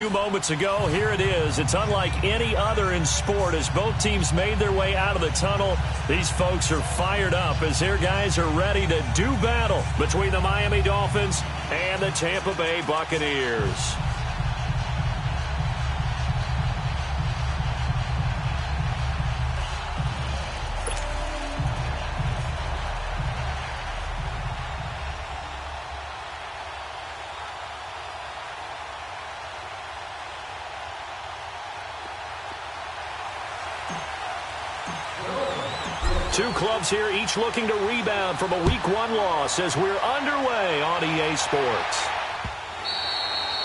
Few moments ago, here it is. It's unlike any other in sport as both teams made their way out of the tunnel. These folks are fired up as their guys are ready to do battle between the Miami Dolphins and the Tampa Bay Buccaneers. Two clubs here, each looking to rebound from a Week 1 loss as we're underway on EA Sports.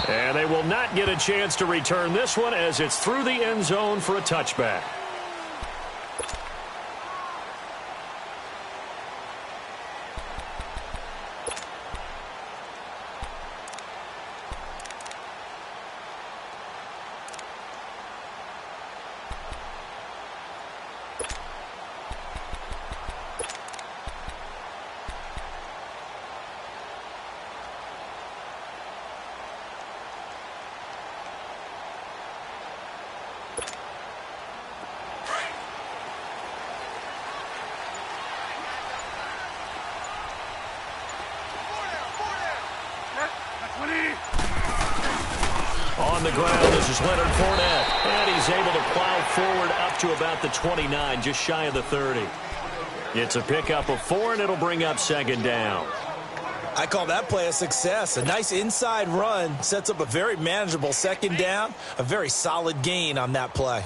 And they will not get a chance to return this one as it's through the end zone for a touchback. On the ground, this is Leonard Fournette, and he's able to plow forward up to about the 29, just shy of the 30. It's a pickup of 4, and it'll bring up second down. I call that play a success. A nice inside run sets up a very manageable second down, a very solid gain on that play.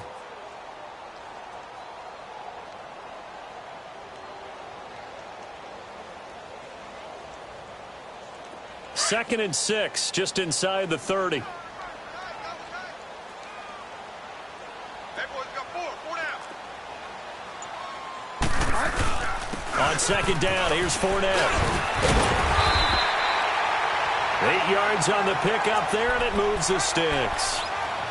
Second and 6, just inside the 30. On second down, here's Fournette. 8 yards on the pickup there, and it moves the sticks.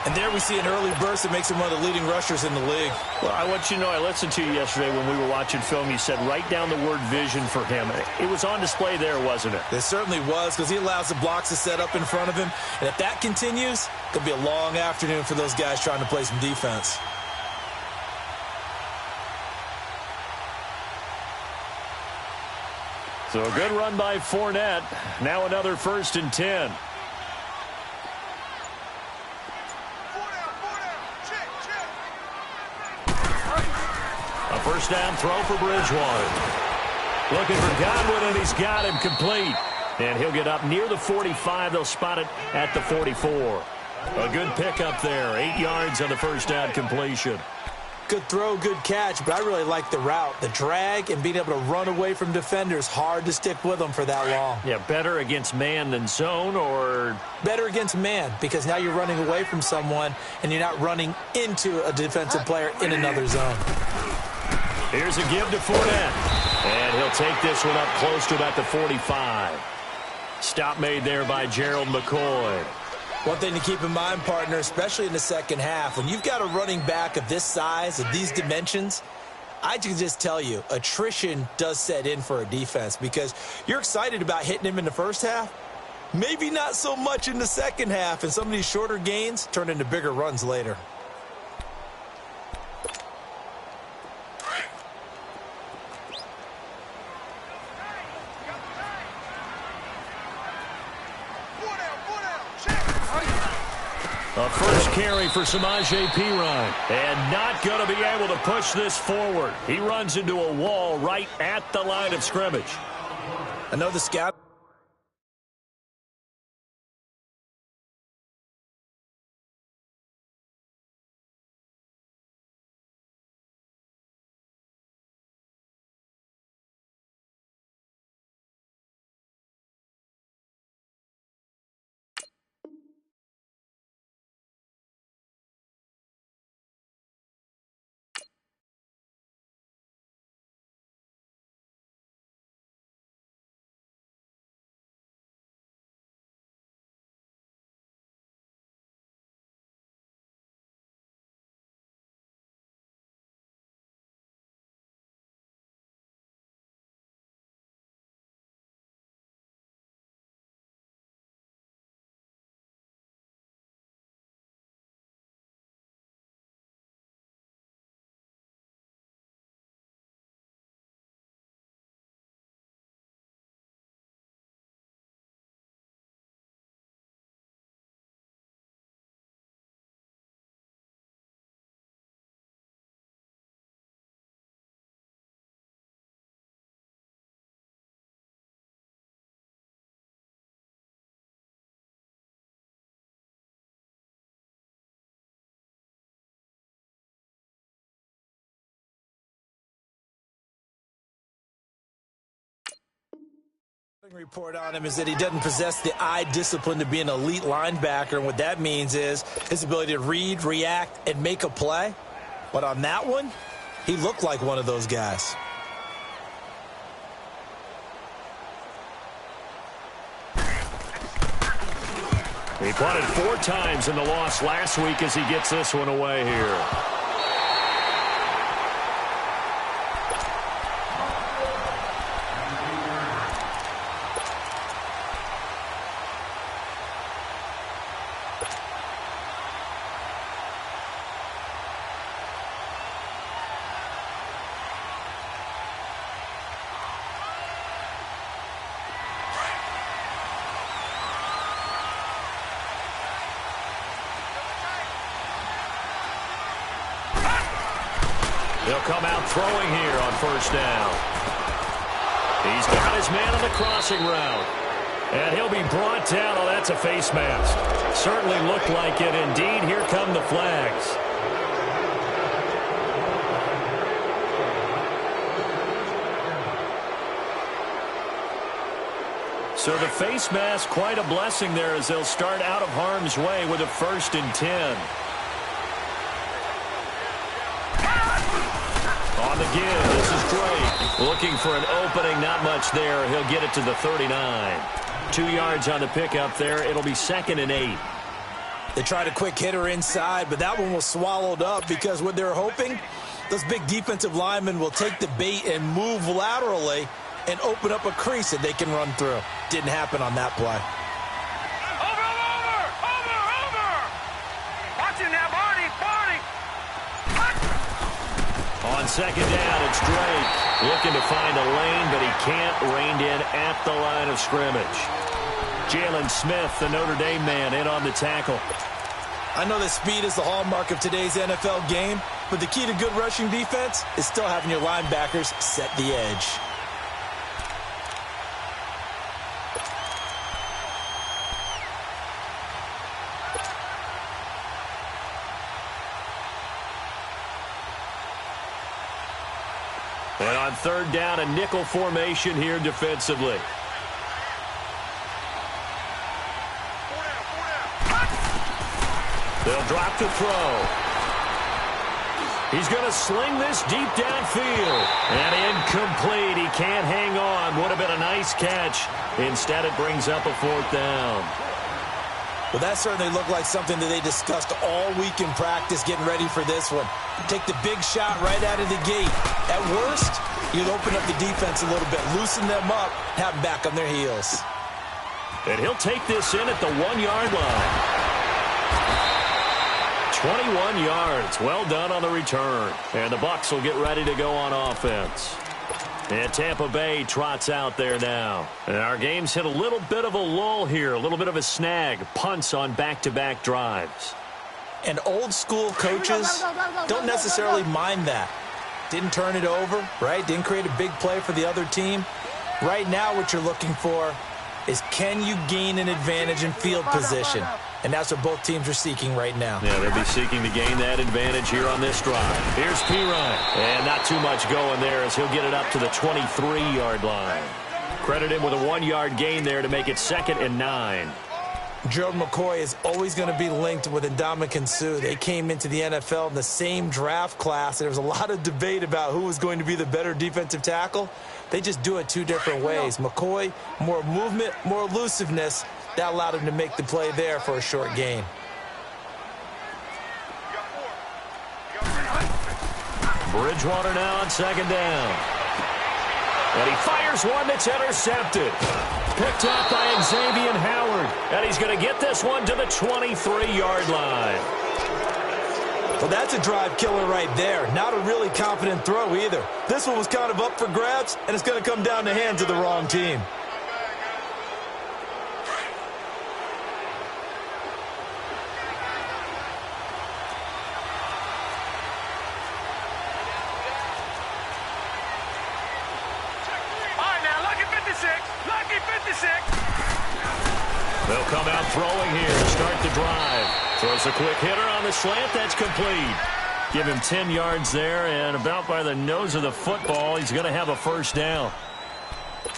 And there we see an early burst that makes him one of the leading rushers in the league. Well, I want you to know, I listened to you yesterday when we were watching film. You said write down the word vision for him. It was on display there, wasn't it? It certainly was, because he allows the blocks to set up in front of him. And if that continues, it'll be a long afternoon for those guys trying to play some defense. So a good run by Fournette. Now another 1st and 10. A first down throw for Bridgewater. Looking for Godwin, and he's got him complete. And he'll get up near the 45. They'll spot it at the 44. A good pickup there. 8 yards on the first down completion. Good throw, good catch, but I really like the route. The drag and being able to run away from defenders, hard to stick with them for that long. Yeah, better against man than zone, or? Better against man, because now you're running away from someone and you're not running into a defensive player in another zone. Here's a give to Fournette. And he'll take this one up close to about the 45. Stop made there by Gerald McCoy. One thing to keep in mind, partner, especially in the second half, when you've got a running back of this size, of these dimensions, I can just tell you, attrition does set in for a defense because you're excited about hitting him in the first half, maybe not so much in the second half, and some of these shorter gains turn into bigger runs later. A first carry for Samaje Perine. And not going to be able to push this forward. He runs into a wall right at the line of scrimmage. I know the scout Report on him is that he doesn't possess the eye discipline to be an elite linebacker. And what that means is his ability to read, react, and make a play. But on that one, he looked like one of those guys. He punted 4 times in the loss last week as he gets this one away here. He'll come out throwing here on first down. He's got his man on the crossing route. And he'll be brought down. Oh, that's a face mask. Certainly looked like it. Indeed, here come the flags. So the face mask, quite a blessing there as they'll start out of harm's way with a 1st and 10. On the give, this is Drake. Looking for an opening, not much there. He'll get it to the 39. 2 yards on the pickup there. It'll be 2nd and 8. They tried a quick hitter inside, but that one was swallowed up because what they're hoping, those big defensive linemen will take the bait and move laterally and open up a crease that they can run through. Didn't happen on that play. Watching that body. On 2nd down, it's Drake. Looking to find a lane, but he can't. Reined in at the line of scrimmage. Jalen Smith, the Notre Dame man, in on the tackle. I know that speed is the hallmark of today's NFL game, but the key to good rushing defense is still having your linebackers set the edge. And on 3rd down, a nickel formation here defensively. They'll drop to throw. He's going to sling this deep downfield. And incomplete. He can't hang on. Would have been a nice catch. Instead, it brings up a 4th down. Well, that certainly looked like something that they discussed all week in practice getting ready for this one. Take the big shot right out of the gate. At worst, you'd open up the defense a little bit, loosen them up, have them back on their heels. And he'll take this in at the 1-yard line. 21 yards. Well done on the return. And the Bucs will get ready to go on offense. And Tampa Bay trots out there now. And our game's hit a little bit of a lull here, a little bit of a snag. Punts on back-to-back drives. And old school coaches don't necessarily mind that. Didn't turn it over, right? Didn't create a big play for the other team. Right now what you're looking for is can you gain an advantage in field position? And that's what both teams are seeking right now. Yeah, they'll be seeking to gain that advantage here on this drive. Here's Pirine. And not too much going there as he'll get it up to the 23-yard line. Credit him with a 1-yard gain there to make it 2nd and 9. Gerald McCoy is always going to be linked with Ndamukong Suh. They came into the NFL in the same draft class. There was a lot of debate about who was going to be the better defensive tackle. They just do it 2 different ways. McCoy, more movement, more elusiveness. That allowed him to make the play there for a short gain. Bridgewater now on 2nd down. And he fires one that's intercepted. Picked up by Xavier Howard. And he's going to get this one to the 23-yard line. Well, that's a drive killer right there. Not a really confident throw either. This one was kind of up for grabs, and it's going to come down the hands of the wrong team. They'll come out throwing here to start the drive. Throws a quick hitter on the slant. That's complete. Give him 10 yards there, and about by the nose of the football, he's going to have a 1st down.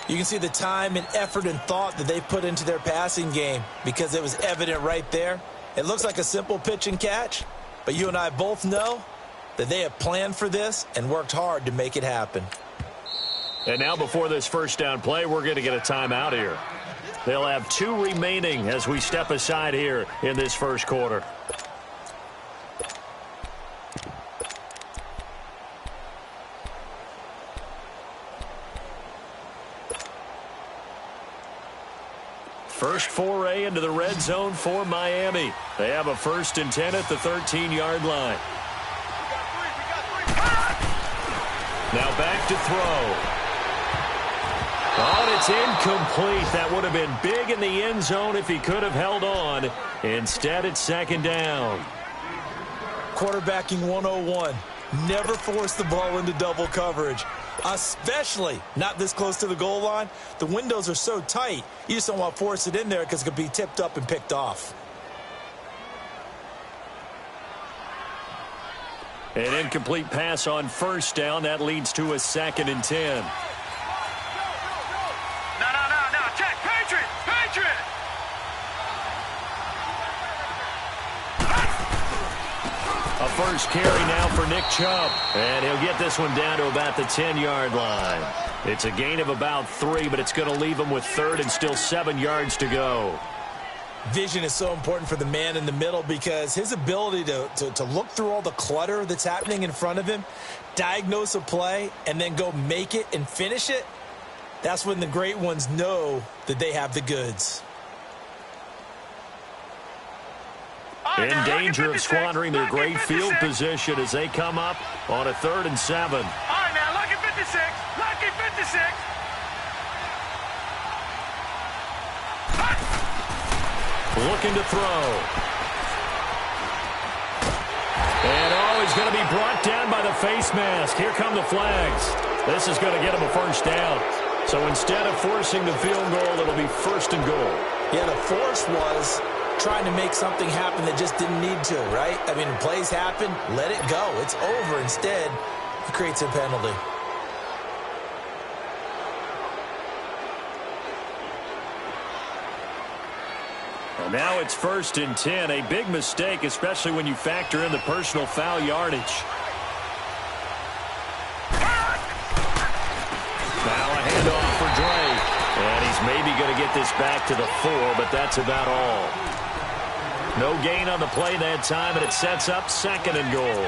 You can see the time and effort and thought that they put into their passing game because it was evident right there. It looks like a simple pitch and catch, but you and I both know that they have planned for this and worked hard to make it happen. And now before this first down play, we're going to get a timeout here. They'll have 2 remaining as we step aside here in this first quarter. First foray into the red zone for Miami. They have a 1st and 10 at the 13-yard line. Now back to throw. Oh, and it's incomplete. That would have been big in the end zone if he could have held on. Instead, it's 2nd down. Quarterbacking 101. Never force the ball into double coverage, especially not this close to the goal line. The windows are so tight, you just don't want to force it in there because it could be tipped up and picked off. An incomplete pass on 1st down. That leads to a 2nd and 10. No. Check. Patriot. A first carry now for Nick Chubb. And he'll get this one down to about the 10-yard line. It's a gain of about 3, but it's going to leave him with 3rd and still 7 yards to go. Vision is so important for the man in the middle because his ability to look through all the clutter that's happening in front of him, diagnose a play, and then go make it and finish it, that's when the great ones know that they have the goods. In danger of squandering their great field position as they come up on a 3rd and 7. All right, now, lucky 56. Lucky 56. Looking to throw. And he's going to be brought down by the face mask. Here come the flags. This is going to get him a 1st down. So instead of forcing the field goal, it'll be 1st and goal. Yeah, the force was trying to make something happen that just didn't need to, right? I mean, plays happen, let it go. It's over. Instead, he creates a penalty. And now it's 1st and 10. A big mistake, especially when you factor in the personal foul yardage. Now a handoff for Drake. And he's maybe going to get this back to the 4, but that's about all. No gain on the play that time, and it sets up 2nd and goal.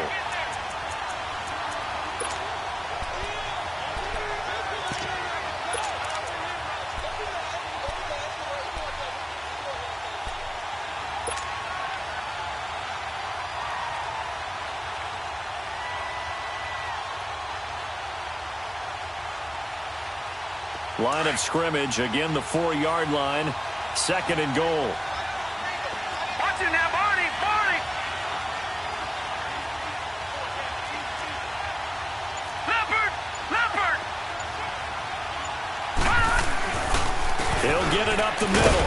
Line of scrimmage, again the 4-yard line, 2nd and goal. Watch it now, Barney. Leopard. He'll get it up the middle.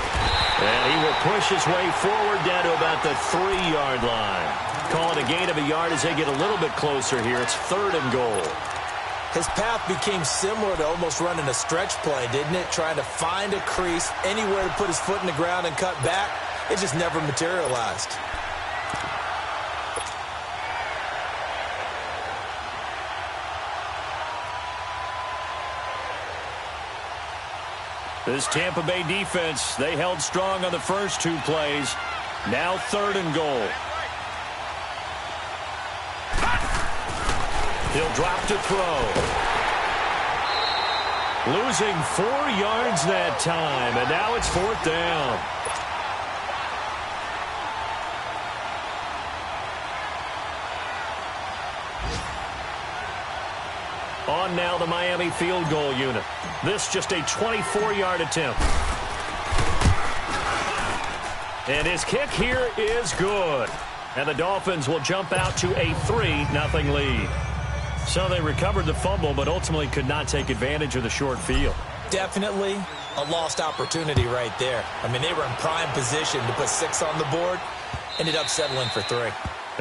And he will push his way forward down to about the 3-yard line. Call it a gain of a yard as they get a little bit closer here. It's 3rd and goal. His path became similar to almost running a stretch play, didn't it? Trying to find a crease, anywhere to put his foot in the ground and cut back. It just never materialized. This Tampa Bay defense, they held strong on the first 2 plays. Now 3rd and goal. He'll drop to throw. Losing 4 yards that time, and now it's 4th down. On now the Miami field goal unit. This just a 24-yard attempt. And his kick here is good. And the Dolphins will jump out to a 3-0 lead. So they recovered the fumble, but ultimately could not take advantage of the short field. Definitely a lost opportunity right there. I mean, they were in prime position to put 6 on the board. Ended up settling for 3.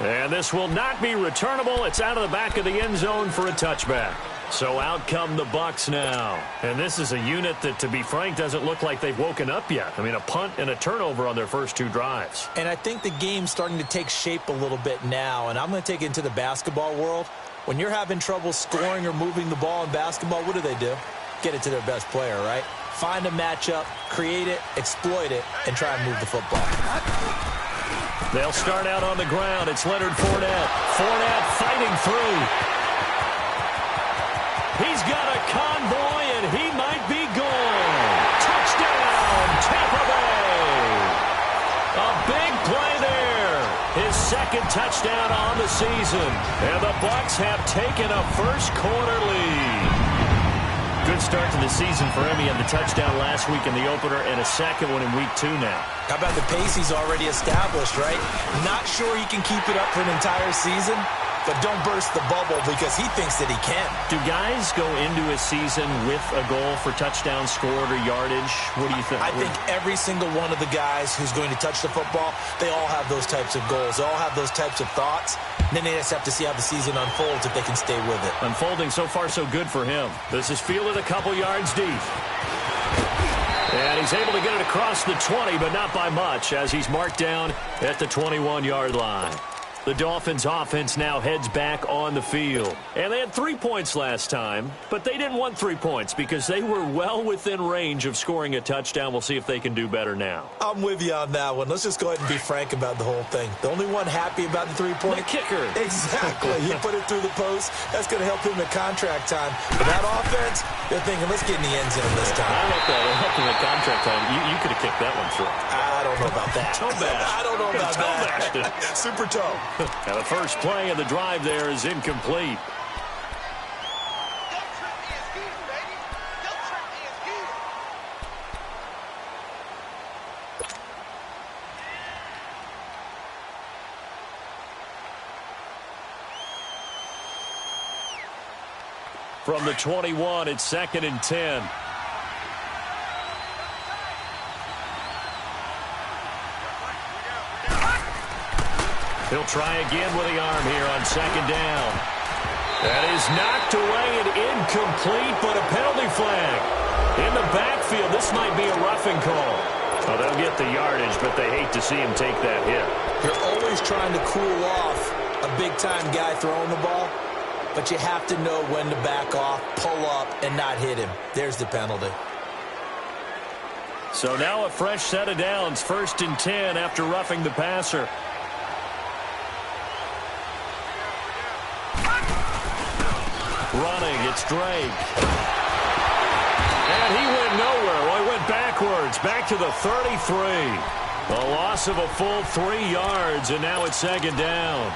And this will not be returnable. It's out of the back of the end zone for a touchback. So out come the Bucs now. And this is a unit that, to be frank, doesn't look like they've woken up yet. I mean, a punt and a turnover on their first 2 drives. And I think the game's starting to take shape a little bit now. And I'm going to take it into the basketball world. When you're having trouble scoring or moving the ball in basketball, what do? Get it to their best player, right? Find a matchup, create it, exploit it, and try and move the football. They'll start out on the ground. It's Leonard Fournette. Fournette fighting through. He's got a convoy, and he might be gone. Touchdown, Tampa Bay. A big play there. His second touchdown on the season. And the Bucs have taken a first-quarter lead. Good start to the season for him. He had the touchdown last week in the opener and a second one in week 2 now. How about the pace he's already established, right? Not sure he can keep it up for an entire season, but don't burst the bubble because he thinks that he can. Do guys go into a season with a goal for touchdown scored or yardage? What do you think? I think every single one of the guys who's going to touch the football, they all have those types of goals. They all have those types of thoughts. And then they just have to see how the season unfolds if they can stay with it. Unfolding so far so good for him. This is fielded a couple yards deep. And he's able to get it across the 20, but not by much, as he's marked down at the 21-yard line. The Dolphins' offense now heads back on the field. And they had 3 points last time, but they didn't want 3 points because they were well within range of scoring a touchdown. We'll see if they can do better now. I'm with you on that one. Let's just go ahead and be frank about the whole thing. The only one happy about the 3-point? The kicker. Exactly. He put it through the post. That's going to help him at contract time. But that offense, they're thinking, let's get in the end zone this time. I like that. It helped him at contract time. You could have kicked that one through. I don't know about that. Toe bash. I don't know about that. Super toe. And the first play of the drive there is incomplete. From the 21, it's 2nd and 10. He'll try again with the arm here on 2nd down. That is knocked away and incomplete, but a penalty flag. In the backfield, this might be a roughing call. Oh, they'll get the yardage, but they hate to see him take that hit. You're always trying to cool off a big-time guy throwing the ball, but you have to know when to back off, pull up, and not hit him. There's the penalty. So now a fresh set of downs, 1st and 10 after roughing the passer. Running, it's Drake. And he went nowhere. Well, he went backwards, back to the 33. A loss of a full 3 yards, and now it's 2nd down.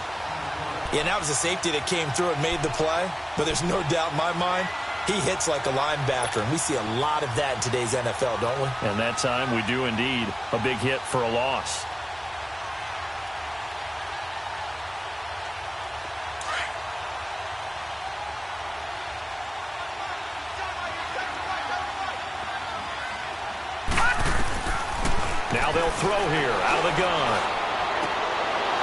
Yeah, and that was a safety that came through and made the play, but there's no doubt in my mind, he hits like a linebacker, and we see a lot of that in today's NFL, don't we? And that time we do indeed. A big hit for a loss. Now they'll throw here out of the gun.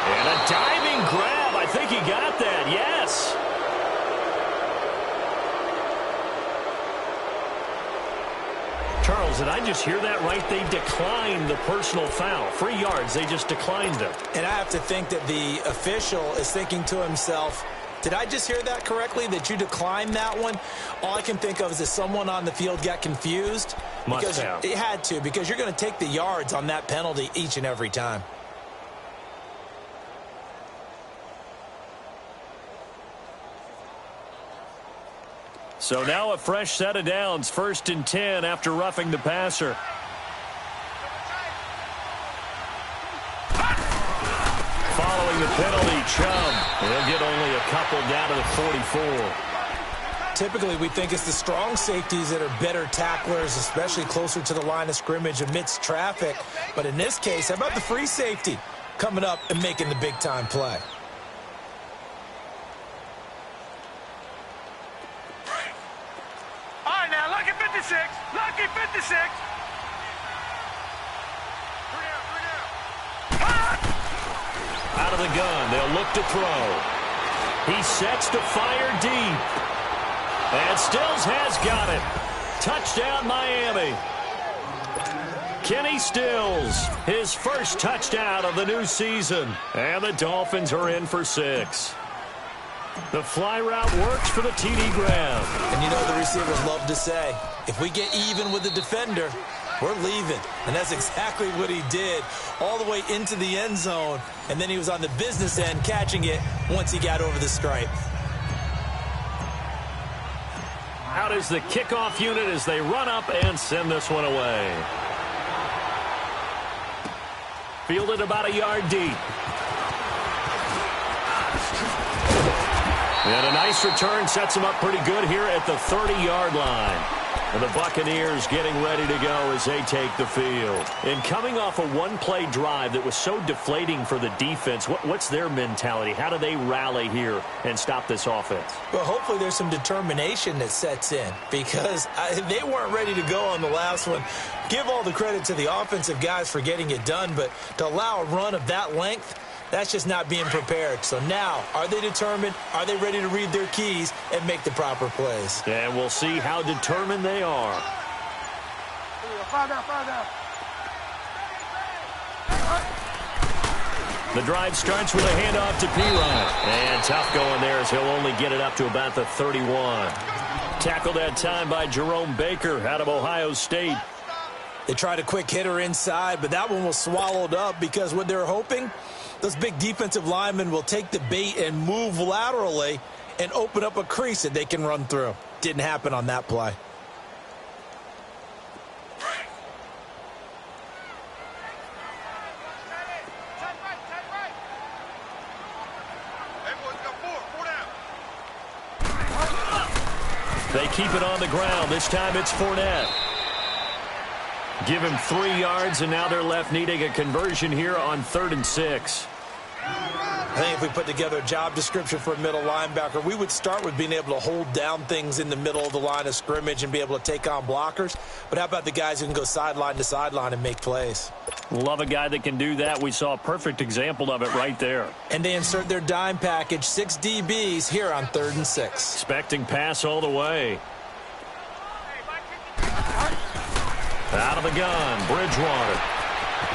And a diving grab. I think he got that. Yes. Charles, did I just hear that right? They declined the personal foul. 3 yards. They just declined them. And I have to think that the official is thinking to himself, did I just hear that correctly, that you declined that one? All I can think of is that someone on the field got confused. Must have. It had to, because you're going to take the yards on that penalty each and every time. So now a fresh set of downs, 1st and 10 after roughing the passer. Following the penalty, Chubb. He'll get only a couple down to the 44. Typically, we think it's the strong safeties that are better tacklers, especially closer to the line of scrimmage amidst traffic. But in this case, how about the free safety coming up and making the big-time play? All right, now, lucky 56. Lucky 56. Out of the gun, they'll look to throw. He sets to fire deep. And Stills has got it. Touchdown, Miami. Kenny Stills, his first touchdown of the new season. And the Dolphins are in for 6. The fly route works for the TD Graham. And you know the receivers love to say, if we get even with the defender, we're leaving. And that's exactly what he did, all the way into the end zone. And then he was on the business end catching it once he got over the stripe. Out is the kickoff unit as they run up and send this one away. Fielded about a yard deep. And a nice return sets him up pretty good here at the 30-yard line. And the Buccaneers getting ready to go as they take the field. And coming off a one-play drive that was so deflating for the defense, what's their mentality? How do they rally here and stop this offense? Well, hopefully there's some determination that sets in because they weren't ready to go on the last one. Give all the credit to the offensive guys for getting it done, but to allow a run of that length, that's just not being prepared. So now, are they determined? Are they ready to read their keys and make the proper plays? And we'll see how determined they are. The drive starts with a handoff to Pirine. And tough going there as he'll only get it up to about the 31. Tackled that time by Jerome Baker out of Ohio State. They tried a quick hitter inside, but that one was swallowed up because what they're hoping, those big defensive linemen will take the bait and move laterally and open up a crease that they can run through. Didn't happen on that play. They keep it on the ground. This time it's Fournette. Give him 3 yards, and now they're left needing a conversion here on 3rd and 6. I think if we put together a job description for a middle linebacker, we would start with being able to hold down things in the middle of the line of scrimmage and be able to take on blockers. But how about the guys who can go sideline to sideline and make plays? Love a guy that can do that. We saw a perfect example of it right there. And they insert their dime package, 6 DBs here on 3rd and 6. Expecting pass all the way. Out of the gun, Bridgewater.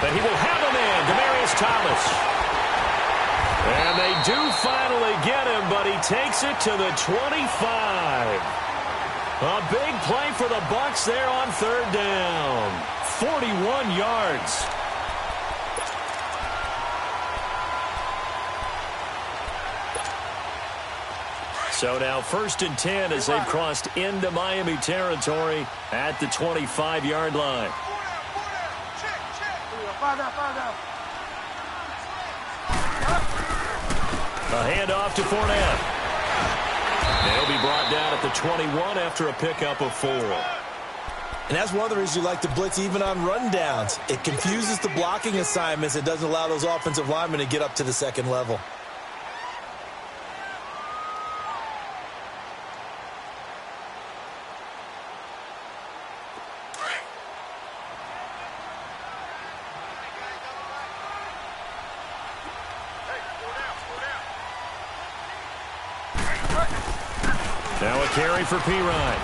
But he will have him in, Demaryius Thomas. And they do finally get him, but he takes it to the 25. A big play for the Bucs there on 3rd down. 41 yards. So now 1st and 10 as they've crossed into Miami territory at the 25-yard line. A handoff to Fournette. They'll be brought down at the 21 after a pickup of 4. And that's one of the reasons you like to blitz even on rundowns. It confuses the blocking assignments. It doesn't allow those offensive linemen to get up to the second level. Now a carry for Pirine.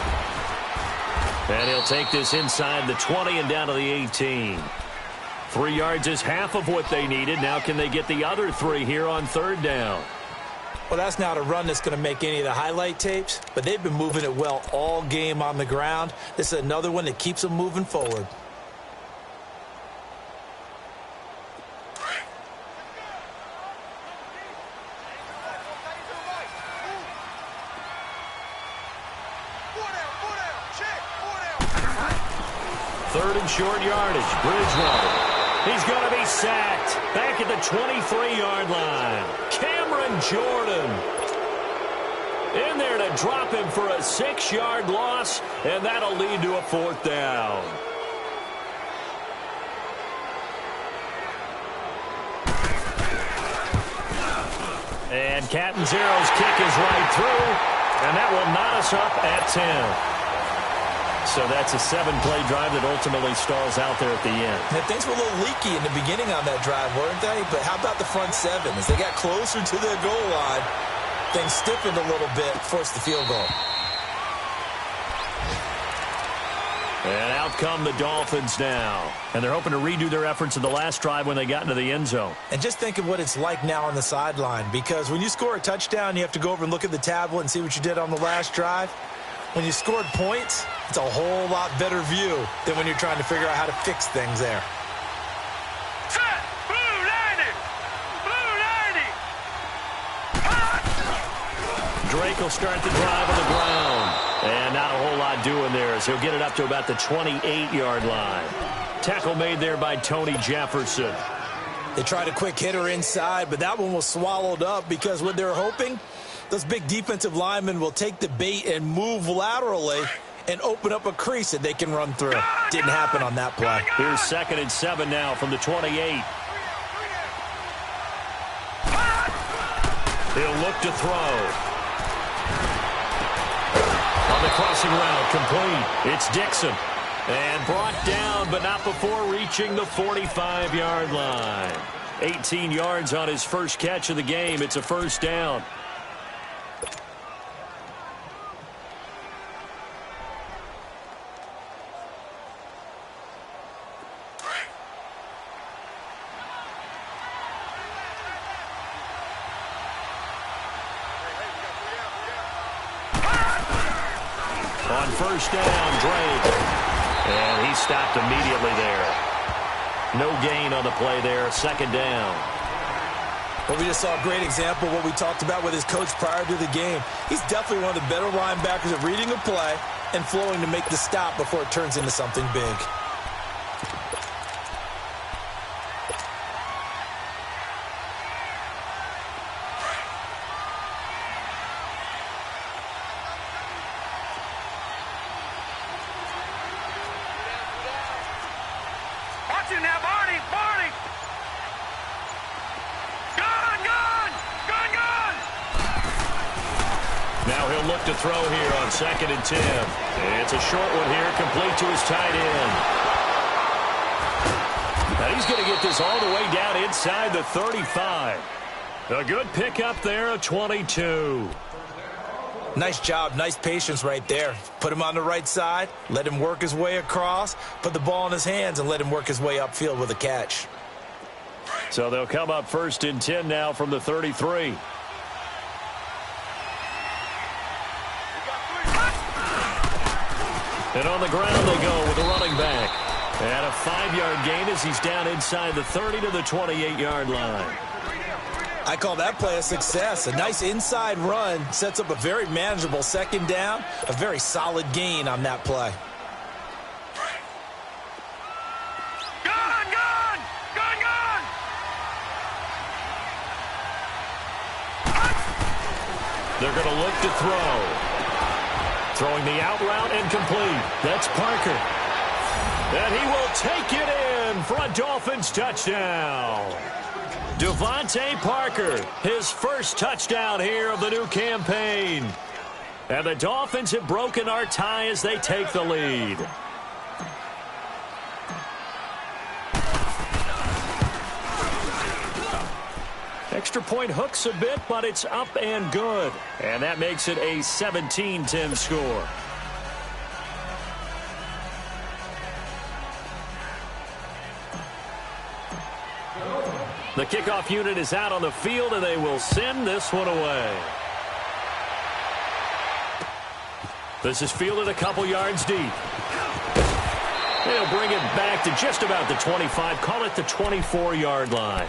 And he'll take this inside the 20 and down to the 18. 3 yards is half of what they needed. Now can they get the other 3 here on 3rd down? Well, that's not a run that's going to make any of the highlight tapes, but they've been moving it well all game on the ground. This is another one that keeps them moving forward. Third and short yardage. Bridgewater. He's going to be sacked. Back at the 23-yard line. Cameron Jordan. In there to drop him for a 6-yard loss, and that'll lead to a 4th down. And Catanzaro's kick is right through, and that will knot us up at 10. So that's a 7-play drive that ultimately stalls out there at the end. And things were a little leaky in the beginning on that drive, weren't they? But how about the front 7? As they got closer to their goal line, things stiffened a little bit, forced the field goal. And out come the Dolphins now. And they're hoping to redo their efforts in the last drive when they got into the end zone. And just think of what it's like now on the sideline, because when you score a touchdown, you have to go over and look at the tablet and see what you did on the last drive. When you scored points, it's a whole lot better view than when you're trying to figure out how to fix things there. Set. Blue 90. Blue 90. Drake will start the drive on the ground. And not a whole lot doing there as he'll get it up to about the 28-yard line. Tackle made there by Tony Jefferson. They tried a quick hitter inside, but that one was swallowed up because what they're hoping, those big defensive linemen will take the bait and move laterally and open up a crease that they can run through. Didn't happen on that play. Here's 2nd and 7 now from the 28. He'll look to throw. On the crossing route, complete. It's Dixon. And brought down, but not before reaching the 45-yard line. 18 yards on his first catch of the game. It's a first down. On first down, Drake. And he stopped immediately there. No gain on the play there. 2nd down. Well, we just saw a great example of what we talked about with his coach prior to the game. He's definitely one of the better linebackers at reading a play and flowing to make the stop before it turns into something big. Watch it now, Barney. Barney. Gun, gun. Gun, gun. Now he'll look to throw here on 2nd and 10. It's a short one here, complete to his tight end. And he's going to get this all the way down inside the 35. A good pickup there, a 22. Nice job, nice patience right there. Put him on the right side, let him work his way across, put the ball in his hands, and let him work his way upfield with a catch. So they'll come up 1st and 10 now from the 33. And on the ground they go with a running back. And a 5-yard gain as he's down inside the 30 to the 28-yard line. I call that play a success. A nice inside run sets up a very manageable 2nd down, a very solid gain on that play. Gun, gun. Gun, gun. They're going to look to throw. Throwing the out route and complete. That's Parker. And he will take it in for a Dolphins touchdown. Devontae Parker, his first touchdown here of the new campaign. And the Dolphins have broken our tie as they take the lead. Extra point hooks a bit, but it's up and good. And that makes it a 17-10 score. The kickoff unit is out on the field, and they will send this one away. This is fielded a couple yards deep. They'll bring it back to just about the 25, call it the 24-yard line.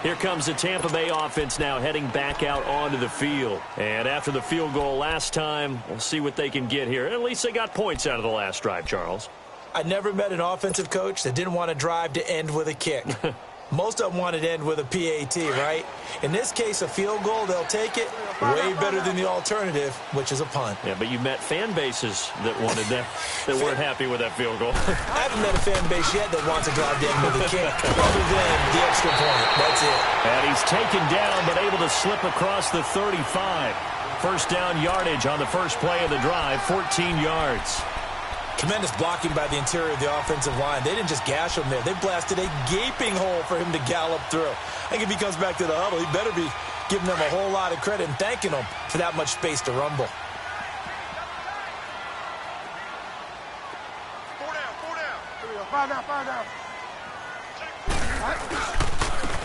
Here comes the Tampa Bay offense now heading back out onto the field. And after the field goal last time, we'll see what they can get here. At least they got points out of the last drive, Charles. I never met an offensive coach that didn't want to drive to end with a kick. Most of them want it to end with a PAT, right? In this case, a field goal, they'll take it. Way better than the alternative, which is a punt. Yeah, but you met fan bases that wanted that, that weren't happy with that field goal. I haven't met a fan base yet that wants to drive to end with a kick, other than the extra point. That's it. And he's taken down, but able to slip across the 35. First down yardage on the first play of the drive, 14 yards. Tremendous blocking by the interior of the offensive line. They didn't just gash him there. They blasted a gaping hole for him to gallop through. I think if he comes back to the huddle, he better be giving them a whole lot of credit and thanking them for that much space to rumble.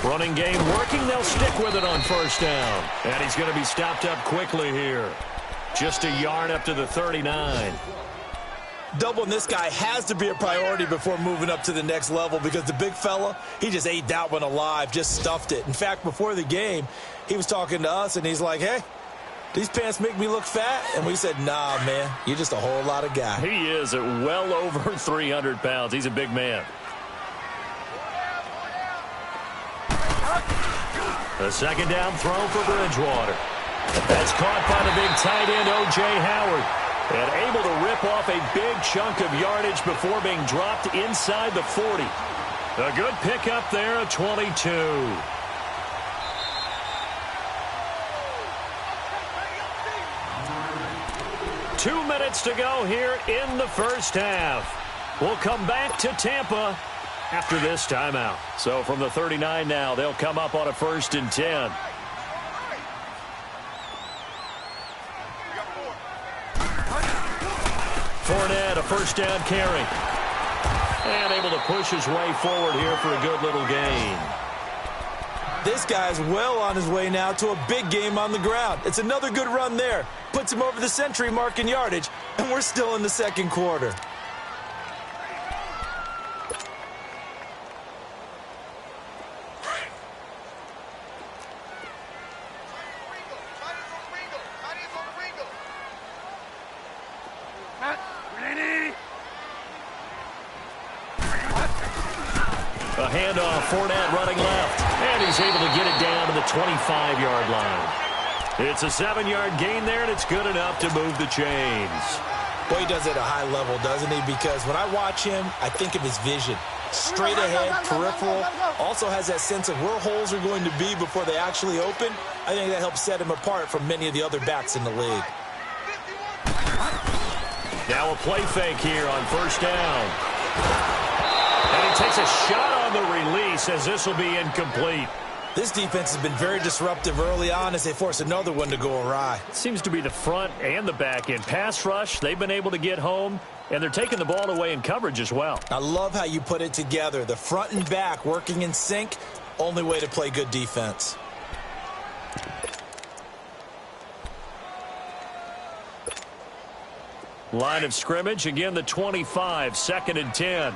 Running game working. They'll stick with it on first down. And he's going to be stopped up quickly here. Just a yard up to the 39. Doubling this guy has to be a priority before moving up to the next level because the big fella, he just ate that one alive, just stuffed it. In fact, before the game, he was talking to us, and he's like, hey, these pants make me look fat? And we said, nah, man, you're just a whole lot of guy. He is at well over 300 pounds. He's a big man. A second down throw for Bridgewater. That's caught by the big tight end, O.J. Howard. And able to rip off a big chunk of yardage before being dropped inside the 40. A good pickup there at 22. Two minutes to go here in the first half. We'll come back to Tampa after this timeout. So from the 39 now, they'll come up on a 1st and 10. Fournette, a first down carry. And able to push his way forward here for a good little gain. This guy's well on his way now to a big game on the ground. It's another good run there. Puts him over the century mark in yardage, and we're still in the second quarter. A handoff, Fournette running left, and he's able to get it down to the 25-yard line. It's a 7-yard gain there, and it's good enough to move the chains. Boy, he does it at a high level, doesn't he? Because when I watch him, I think of his vision. Straight ahead, peripheral, also has that sense of where holes are going to be before they actually open. I think that helps set him apart from many of the other backs in the league. Now a play fake here on first down. And he takes a shot on the release as this will be incomplete. This defense has been very disruptive early on as they force another one to go awry. Seems to be the front and the back end. Pass rush, they've been able to get home, and they're taking the ball away in coverage as well. I love how you put it together. The front and back working in sync, only way to play good defense. Line of scrimmage, again the 25, 2nd and 10.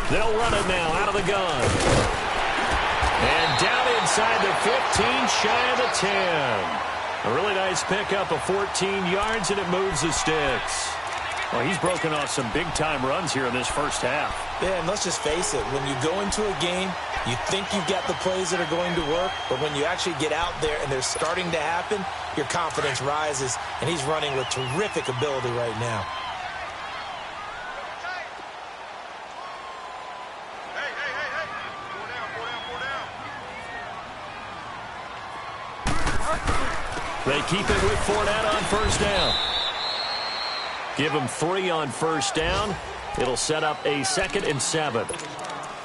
They'll run it now out of the gun. And down inside the 15, shy of the 10. A really nice pickup of 14 yards, and it moves the sticks. Well, he's broken off some big-time runs here in this first half. Yeah, and let's just face it. When you go into a game, you think you've got the plays that are going to work, but when you actually get out there and they're starting to happen, your confidence rises, and he's running with terrific ability right now. They keep it with Fournette on first down. Give him 3 on first down. It'll set up a 2nd and 7.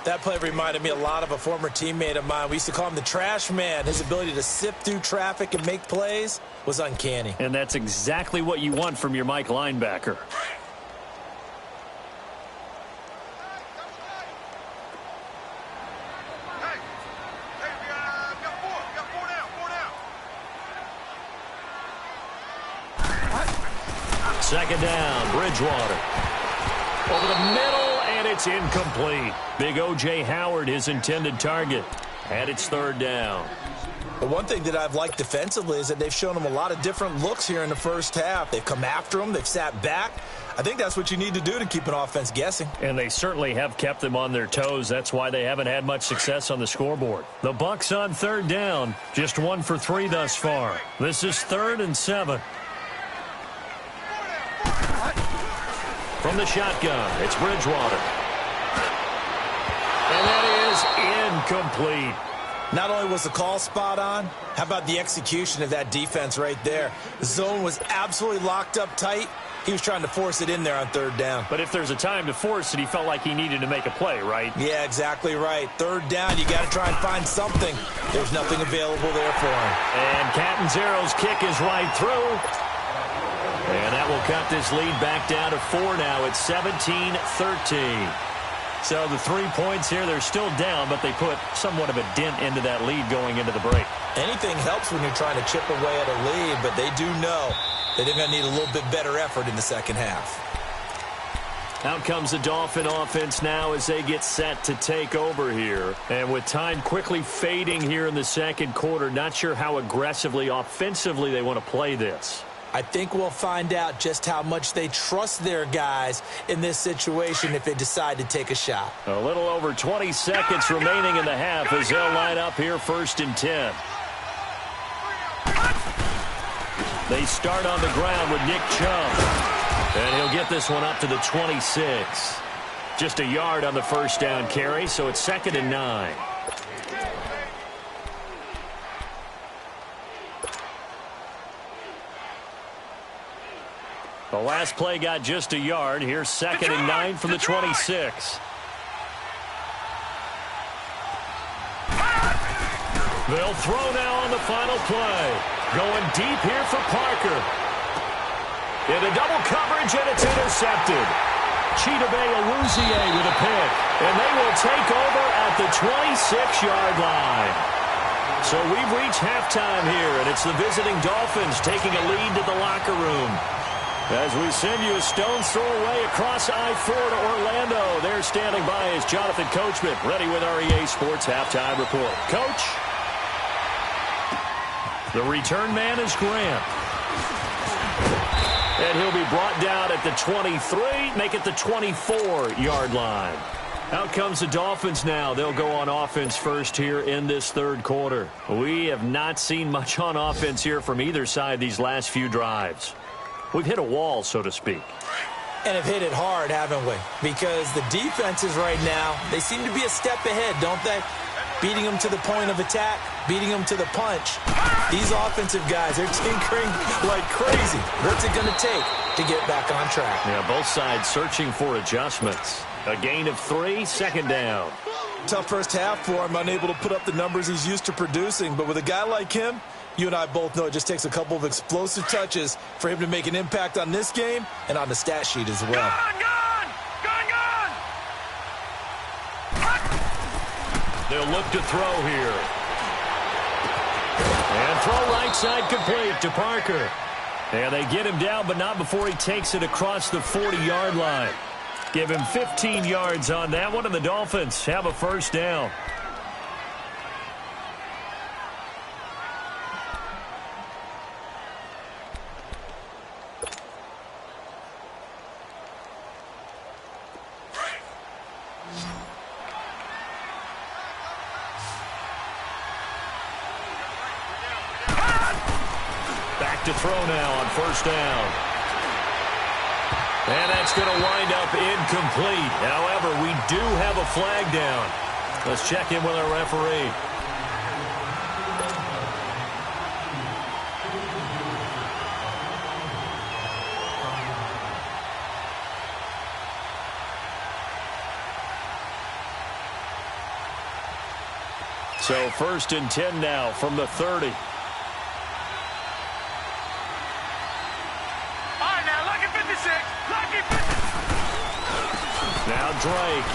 That play reminded me a lot of a former teammate of mine. We used to call him the trash man. His ability to sift through traffic and make plays was uncanny. And that's exactly what you want from your Mike linebacker. Second down, Bridgewater. Over the middle, and it's incomplete. Big O.J. Howard, his intended target. And it's 3rd down. The one thing that I've liked defensively is that they've shown him a lot of different looks here in the first half. They've come after him. They've sat back. I think that's what you need to do to keep an offense guessing. And they certainly have kept them on their toes. That's why they haven't had much success on the scoreboard. The Bucs on 3rd down. Just 1 for 3 thus far. This is 3rd and 7. From the shotgun, it's Bridgewater. And that is incomplete. Not only was the call spot on, how about the execution of that defense right there? The zone was absolutely locked up tight. He was trying to force it in there on third down. But if there's a time to force it, he felt like he needed to make a play, right? Yeah, exactly right. Third down, you got to try and find something. There's nothing available there for him. And Catanzaro's kick is right through. And that will cut this lead back down to 4 now. It's 17-13. So the 3 points here, they're still down, but they put somewhat of a dent into that lead going into the break. Anything helps when you're trying to chip away at a lead, but they do know that they're going to need a little bit better effort in the second half. Out comes the Dolphin offense now as they get set to take over here. And with time quickly fading here in the second quarter, not sure how aggressively, offensively they want to play this. I think we'll find out just how much they trust their guys in this situation if they decide to take a shot. A little over 20 seconds remaining in the half as they'll line up here 1st and 10. They start on the ground with Nick Chubb. And he'll get this one up to the 26. Just a yard on the first down carry, so it's 2nd and 9. The last play got just a yard. Here's 2nd and 9 from the 26. They'll throw now on the final play. Going deep here for Parker. Into double coverage, and it's intercepted. Chidobe Awuzie with a pick. And they will take over at the 26-yard line. So we've reached halftime here, and it's the visiting Dolphins taking a lead to the locker room. As we send you a stone's throw away across I-4 to Orlando. There standing by is Jonathan Coachman, ready with our EA Sports Halftime Report. Coach? The return man is Grant. And he'll be brought down at the 23, make it the 24-yard line. Out comes the Dolphins now. They'll go on offense first here in this third quarter. We have not seen much on offense here from either side these last few drives. We've hit a wall, so to speak. And have hit it hard, haven't we? Because the defenses right now, they seem to be a step ahead, don't they? Beating them to the point of attack, beating them to the punch. These offensive guys, they're tinkering like crazy. What's it going to take to get back on track? Yeah, both sides searching for adjustments. A gain of 3, 2nd down. Tough first half for him, unable to put up the numbers he's used to producing. But with a guy like him, you and I both know it just takes a couple of explosive touches for him to make an impact on this game and on the stat sheet as well. Gone, gone! Gone, gone! They'll look to throw here. And throw right side complete to Parker. And they get him down, but not before he takes it across the 40-yard line. Give him 15 yards on that one, and the Dolphins have a first down. To throw now on first down. And that's going to wind up incomplete. However, we do have a flag down. Let's check in with our referee. So 1st and 10 now from the 30. Now Drake.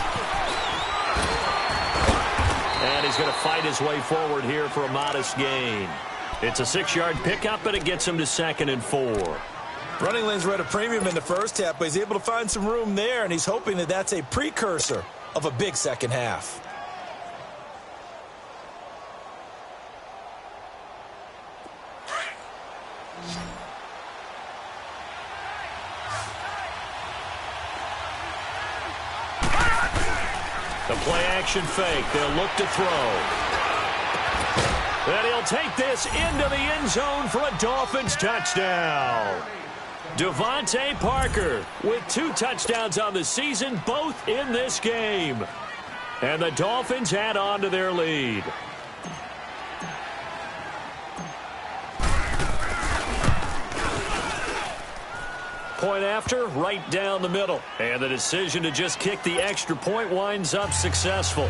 And he's going to fight his way forward here for a modest gain. It's a 6-yard pickup, but it gets him to 2nd and 4. Running lanes were at a premium in the first half, but he's able to find some room there, and he's hoping that that's a precursor of a big second half. The play-action fake. They'll look to throw. And he'll take this into the end zone for a Dolphins touchdown. Devontae Parker with 2 touchdowns on the season, both in this game. And the Dolphins add on to their lead. point after, right down the middle. And the decision to just kick the extra point winds up successful.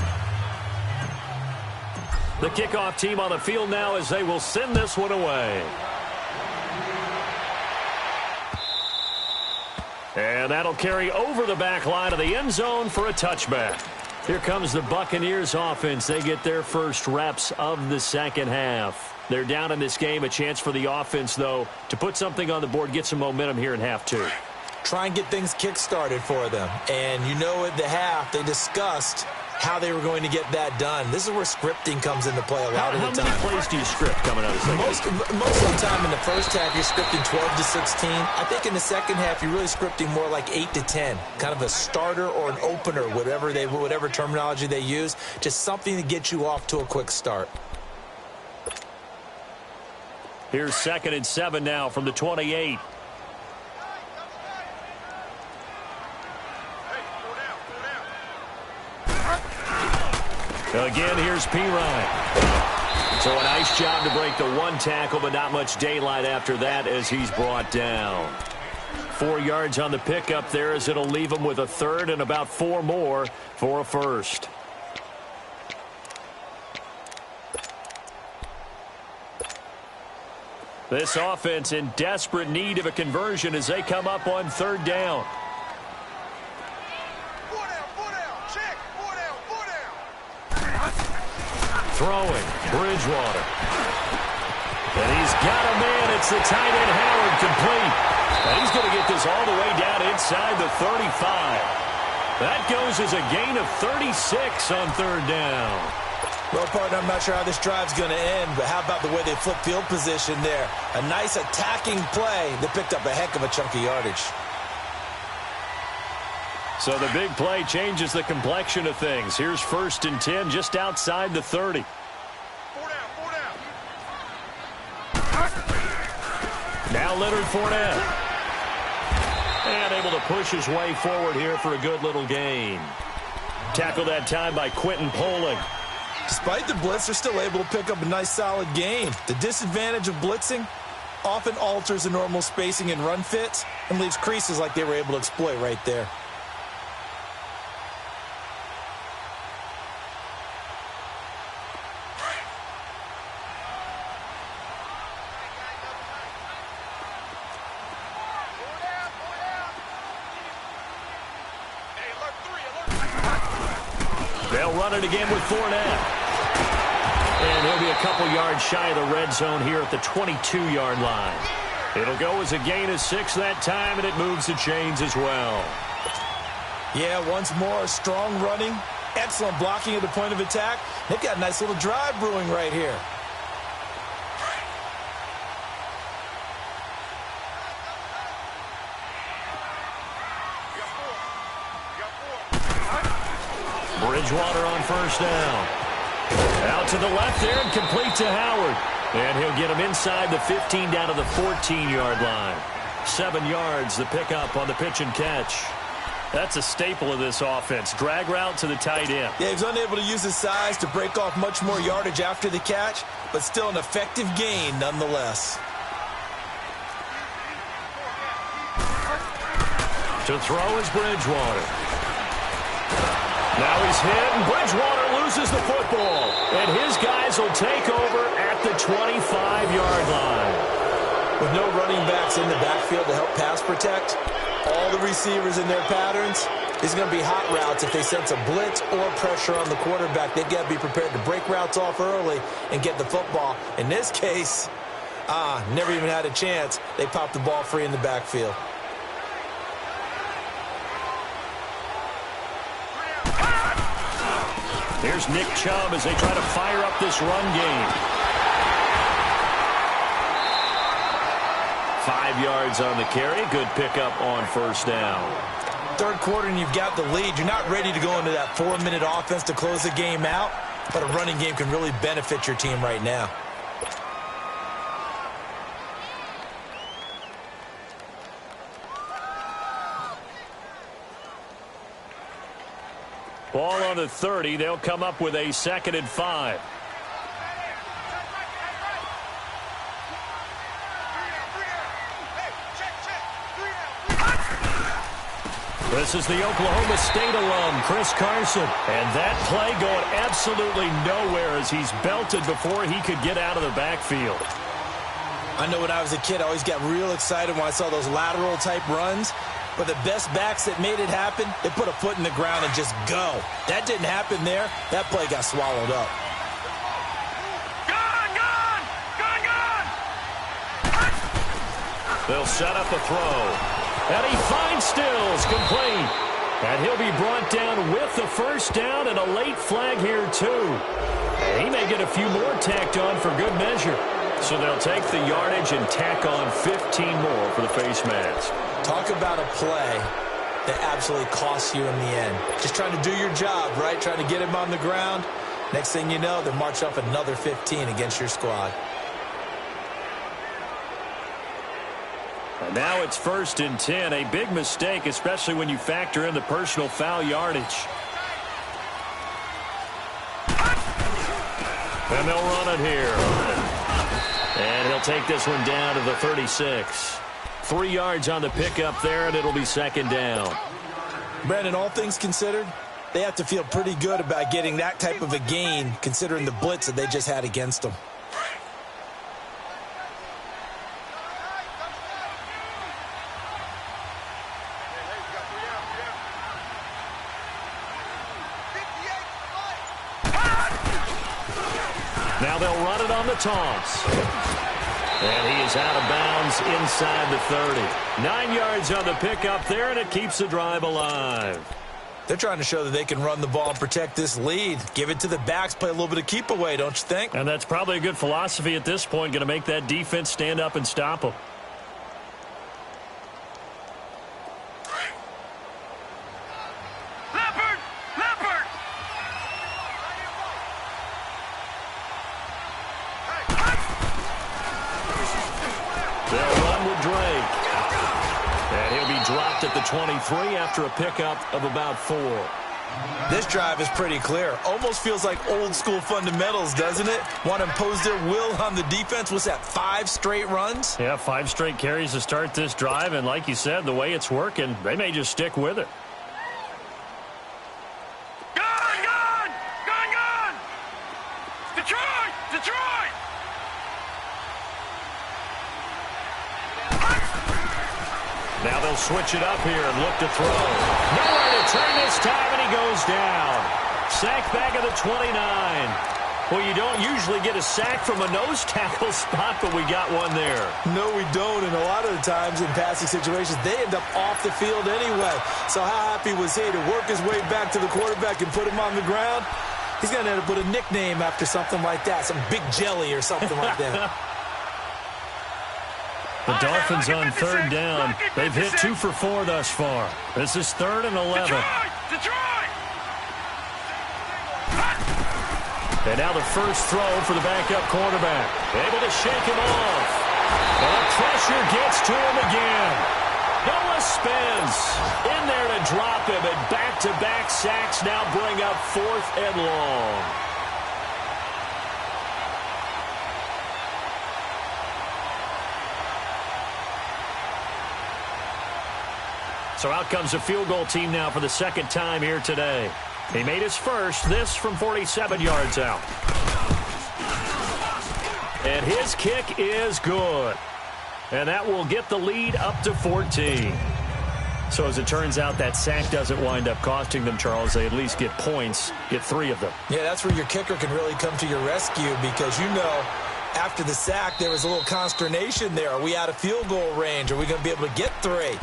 The kickoff team on the field now as they will send this one away. And that'll carry over the back line of the end zone for a touchback. Here comes the Buccaneers offense. They get their first reps of the second half. They're down in this game. A chance for the offense, though, to put something on the board, get some momentum here in half two. Try and get things kick-started for them. And you know at the half, they discussed how they were going to get that done. This is where scripting comes into play a lot of the time. How many plays do you script coming out of the second half? Most of the time in the first half, you're scripting 12 to 16. I think in the second half, you're really scripting more like 8 to 10. Kind of a starter or an opener, whatever terminology they use. Just something to get you off to a quick start. Here's 2nd and 7 now from the 28. Again, here's P. Ryan. So a nice job to break the one tackle, but not much daylight after that as he's brought down. 4 yards on the pickup there as it'll leave him with a third and about 4 more for a first. This offense in desperate need of a conversion as they come up on 3rd down. Throwing, Bridgewater. And he's got a man. It's the tight end, Howard, complete. And he's going to get this all the way down inside the 35. That goes as a gain of 36 on 3rd down. Well, partner, I'm not sure how this drive's going to end, but how about the way they flip field position there? A nice attacking play that picked up a heck of a chunk of yardage. So the big play changes the complexion of things. Here's 1st and 10 just outside the 30. Now Leonard Fournette. And able to push his way forward here for a good little gain. Tackled that time by Quentin Poling. Despite the blitz, they're still able to pick up a nice solid gain. The disadvantage of blitzing often alters the normal spacing and run fits and leaves creases like they were able to exploit right there. They'll run it again with Fournette. And he'll be a couple yards shy of the red zone here at the 22-yard line. It'll go as a gain of 6 that time, and it moves the chains as well. Yeah, once more, strong running, excellent blocking at the point of attack. They've got a nice little drive brewing right here. Bridgewater on 1st down. Out to the left there and complete to Howard. And he'll get him inside the 15 down to the 14-yard line. 7 yards, the pickup on the pitch and catch. That's a staple of this offense. Drag route to the tight end. Yeah, he's unable to use his size to break off much more yardage after the catch, but still an effective gain nonetheless. To throw is Bridgewater. Now he's hit, and Bridgewater loses the football. And his guys will take over at the 25-yard line. With no running backs in the backfield to help pass protect, all the receivers in their patterns, these are going to be hot routes if they sense a blitz or pressure on the quarterback. They've got to be prepared to break routes off early and get the football. In this case, never even had a chance. They popped the ball free in the backfield. Here's Nick Chubb as they try to fire up this run game. 5 yards on the carry. Good pickup on 1st down. 3rd quarter and you've got the lead. You're not ready to go into that 4-minute offense to close the game out, but a running game can really benefit your team right now. Ball on the 30. They'll come up with a 2nd and 5. This is the Oklahoma State alum, Chris Carson. And that play going absolutely nowhere as he's belted before he could get out of the backfield. I know when I was a kid, I always got real excited when I saw those lateral-type runs. But the best backs that made it happen, they put a foot in the ground and just go. That didn't happen there. That play got swallowed up. They'll set up a throw. And he finds Stills, complete. And he'll be brought down with the first down and a late flag here, too. And he may get a few more tacked on for good measure. So they'll take the yardage and tack on 15 more for the face mask. Talk about a play that absolutely costs you in the end. Just trying to do your job, right? Trying to get him on the ground. Next thing you know, they're marching off another 15 against your squad. And now it's 1st and 10. A big mistake, especially when you factor in the personal foul yardage. And they'll run it here. And he'll take this one down to the 36. 3 yards on the pickup there, and it'll be 2nd down. Brandon, all things considered, they have to feel pretty good about getting that type of a gain, considering the blitz that they just had against them. Now they'll run it on the toss. And he is out of bounds inside the 30. 9 yards on the pickup there, and it keeps the drive alive. They're trying to show that they can run the ball and protect this lead. Give it to the backs, play a little bit of keep away, don't you think? And that's probably a good philosophy at this point, going to make that defense stand up and stop them. Dropped at the 23 after a pickup of about 4. This drive is pretty clear. Almost feels like old school fundamentals, doesn't it? Want to impose their will on the defense. What's that, 5 straight runs? Yeah, 5 straight carries to start this drive. And like you said, the way it's working, they may just stick with it. Gone! Detroit! Now they'll switch it up here and look to throw. Nowhere to turn this time, and he goes down. Sack back at the 29. Well, you don't usually get a sack from a nose tackle spot, but we got one there. No, we don't, and a lot of the times in passing situations, they end up off the field anyway. So how happy was he to work his way back to the quarterback and put him on the ground? He's going to end up with a nickname after something like that, some Big Jelly or something like that. The Dolphins on 3rd down. They've hit 2 for 4 thus far. This is 3rd and 11. Detroit! And now the first throw for the backup quarterback. Able to shake him off. And the pressure gets to him again. Noah spins in there to drop him, and back-to-back sacks now bring up 4th and long. So out comes a field goal team now for the 2nd time here today. He made his first, this from 47 yards out. And his kick is good. And that will get the lead up to 14. So as it turns out, that sack doesn't wind up costing them, Charles. They at least get points, get 3 of them. Yeah, that's where your kicker can really come to your rescue because, you know, after the sack, there was a little consternation there. Are we out of field goal range? Are we going to be able to get 3?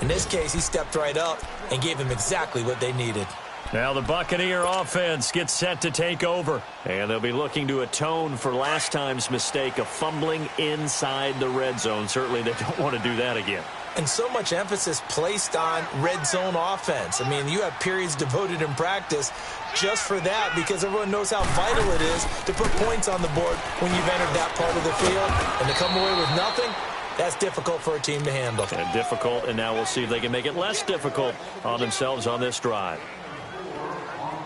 In this case, he stepped right up and gave them exactly what they needed. Now the Buccaneer offense gets set to take over. And they'll be looking to atone for last time's mistake of fumbling inside the red zone. Certainly they don't want to do that again. And so much emphasis placed on red zone offense. I mean, you have periods devoted in practice just for that because everyone knows how vital it is to put points on the board when you've entered that part of the field. And to come away with nothing, that's difficult for a team to handle. And difficult, and now we'll see if they can make it less difficult on themselves on this drive.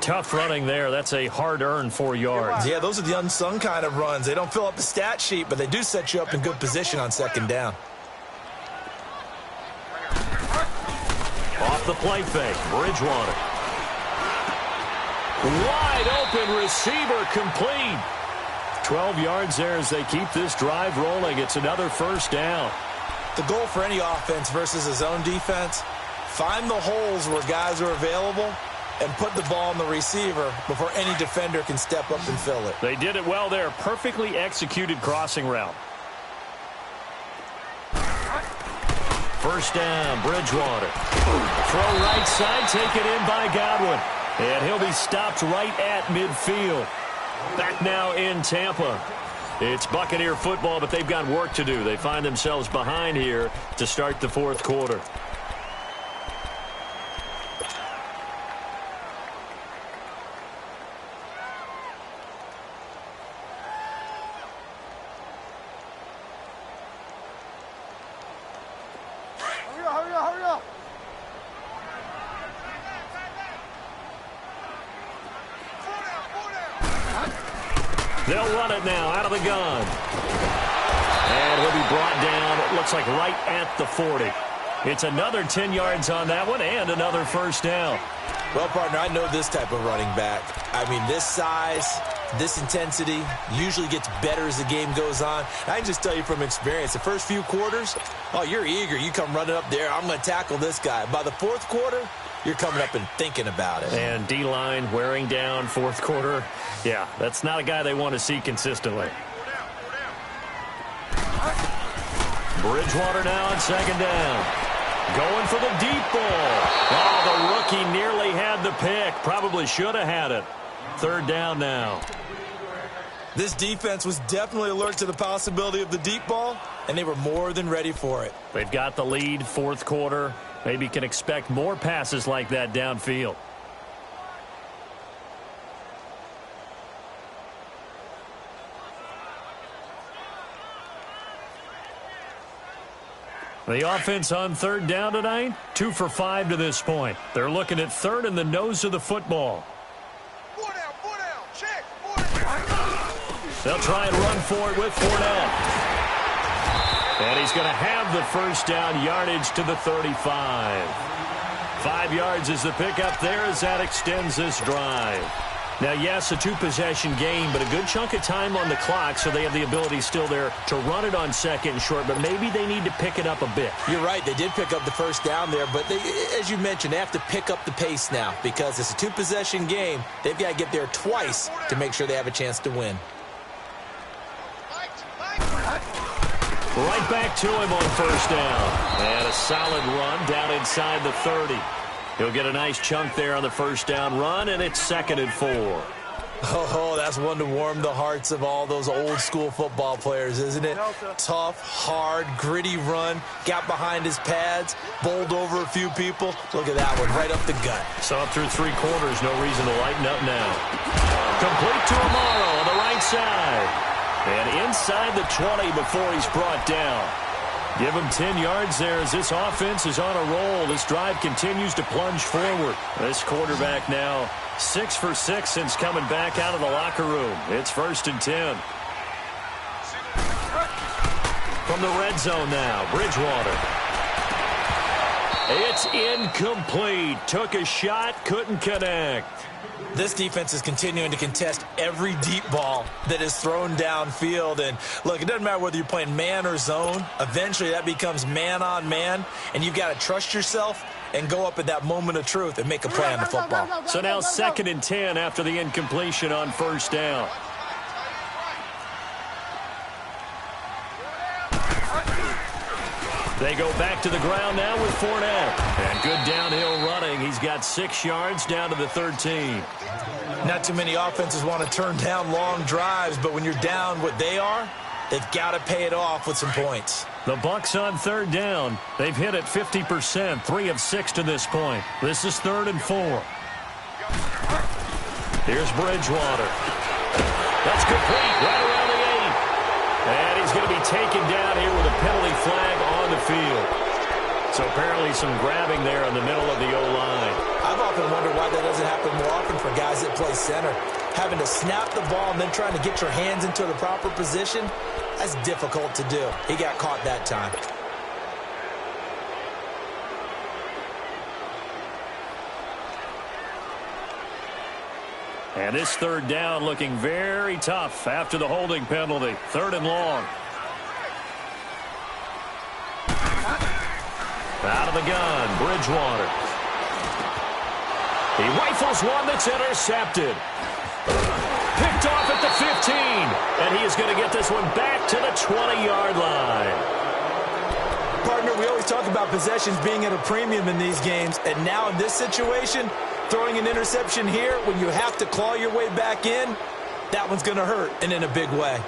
Tough running there. That's a hard-earned 4 yards. Yeah, those are the unsung kind of runs. They don't fill up the stat sheet, but they do set you up in good position on 2nd down. Off the play fake. Bridgewater. Wide open receiver complete. 12 yards there as they keep this drive rolling. It's another first down. The goal for any offense versus a zone defense, find the holes where guys are available and put the ball on the receiver before any defender can step up and fill it. They did it well there. Perfectly executed crossing route. First down, Bridgewater. Throw right side, taken in by Godwin. And he'll be stopped right at midfield. Back now in Tampa. It's Buccaneer football, but they've got work to do. They find themselves behind here to start the fourth quarter. Hurry up. They'll run it now out of the gun. And he'll be brought down, it looks like right at the 40. It's another 10 yards on that one and another first down. Well, partner, I know this type of running back. I mean, this size, this intensity usually gets better as the game goes on. I can just tell you from experience, the first few quarters, oh, you're eager. You come running up there, I'm going to tackle this guy. By the fourth quarter, you're coming up and thinking about it. And D-line wearing down fourth quarter. Yeah, that's not a guy they want to see consistently. Bridgewater now on second down. Going for the deep ball. Oh, the rookie nearly had the pick. Probably should have had it. Third down now. This defense was definitely alert to the possibility of the deep ball, and they were more than ready for it. They've got the lead, fourth quarter. Maybe can expect more passes like that downfield. The offense on third down tonight, 2 for 5 to this point. They're looking at third in the nose of the football. Four down, check, four down. They'll try and run for it with Fournette. And he's going to have the first down, yardage to the 35. 5 yards is the pickup there as that extends this drive. Now, yes, a two-possession game, but a good chunk of time on the clock, so they have the ability still there to run it on second and short, but maybe they need to pick it up a bit. You're right. They did pick up the first down there, but they, as you mentioned, they have to pick up the pace now because it's a two-possession game. They've got to get there twice to make sure they have a chance to win. Right back to him on first down. And a solid run down inside the 30. He'll get a nice chunk there on the first down run, and it's 2nd and 4. Oh, that's one to warm the hearts of all those old-school football players, isn't it? Tough, hard, gritty run, got behind his pads, bowled over a few people. Look at that one, right up the gut. So up through 3 quarters, no reason to lighten up now. Complete to Amaro on the right side. And inside the 20 before he's brought down. Give him 10 yards there as this offense is on a roll. This drive continues to plunge forward. This quarterback now 6 for 6 since coming back out of the locker room. It's 1st and 10. From the red zone now, Bridgewater. It's incomplete. Took a shot, couldn't connect. This defense is continuing to contest every deep ball that is thrown downfield. And, look, it doesn't matter whether you're playing man or zone. Eventually, that becomes man-on-man, and you've got to trust yourself and go up at that moment of truth and make a play on the football. So now 2nd and 10 after the incompletion on first down. They go back to the ground now with Fournette. And good downhill running. He's got 6 yards down to the 13. Not too many offenses want to turn down long drives, but when you're down what they are, they've got to pay it off with some points. The Bucs on third down. They've hit it 50%, 3 of 6 to this point. This is 3rd and 4. Here's Bridgewater. That's complete right around the 8. And he's going to be taken down here with a penalty flag on the field. So apparently some grabbing there in the middle of the O-line. I've often wondered why that doesn't happen more often for guys that play center. Having to snap the ball and then trying to get your hands into the proper position, that's difficult to do. He got caught that time. And this third down looking very tough after the holding penalty. 3rd and long. Out of the gun, Bridgewater. He rifles one that's intercepted. Picked off at the 15. And he is going to get this one back to the 20-yard line. Partner, we always talk about possessions being at a premium in these games. And now in this situation, throwing an interception here when you have to claw your way back in, that one's going to hurt, and in a big way.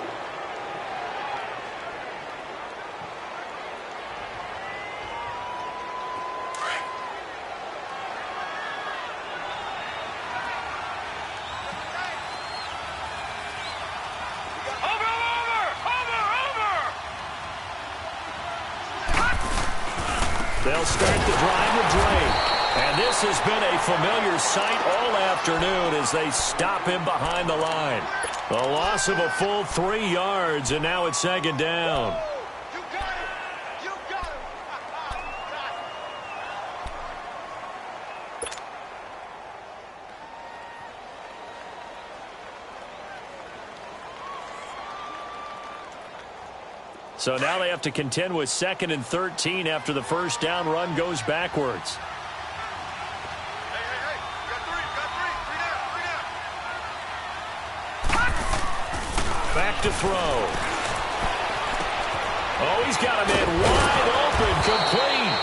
They'll start the drive with Drake. And this has been a familiar sight all afternoon as they stop him behind the line. A loss of a full 3 yards, and now it's 2nd down. You got it. You got it. You got it. So now they have to contend with 2nd and 13 after the first down run goes backwards. Hey, hey, hey. You got three. You got three. Three down. Back to throw. Oh, he's got him in wide open, complete.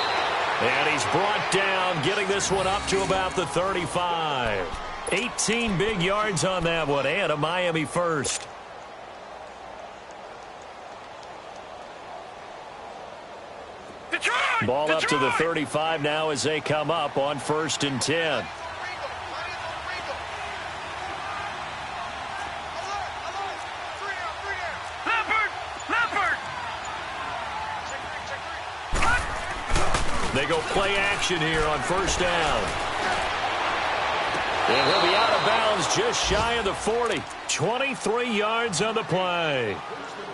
And he's brought down, getting this one up to about the 35. 18 big yards on that one, and a Miami first. Ball up to the 35 now as they come up on 1st and 10. They go play action here on 1st down. And he'll be out of bounds just shy of the 40. 23 yards on the play.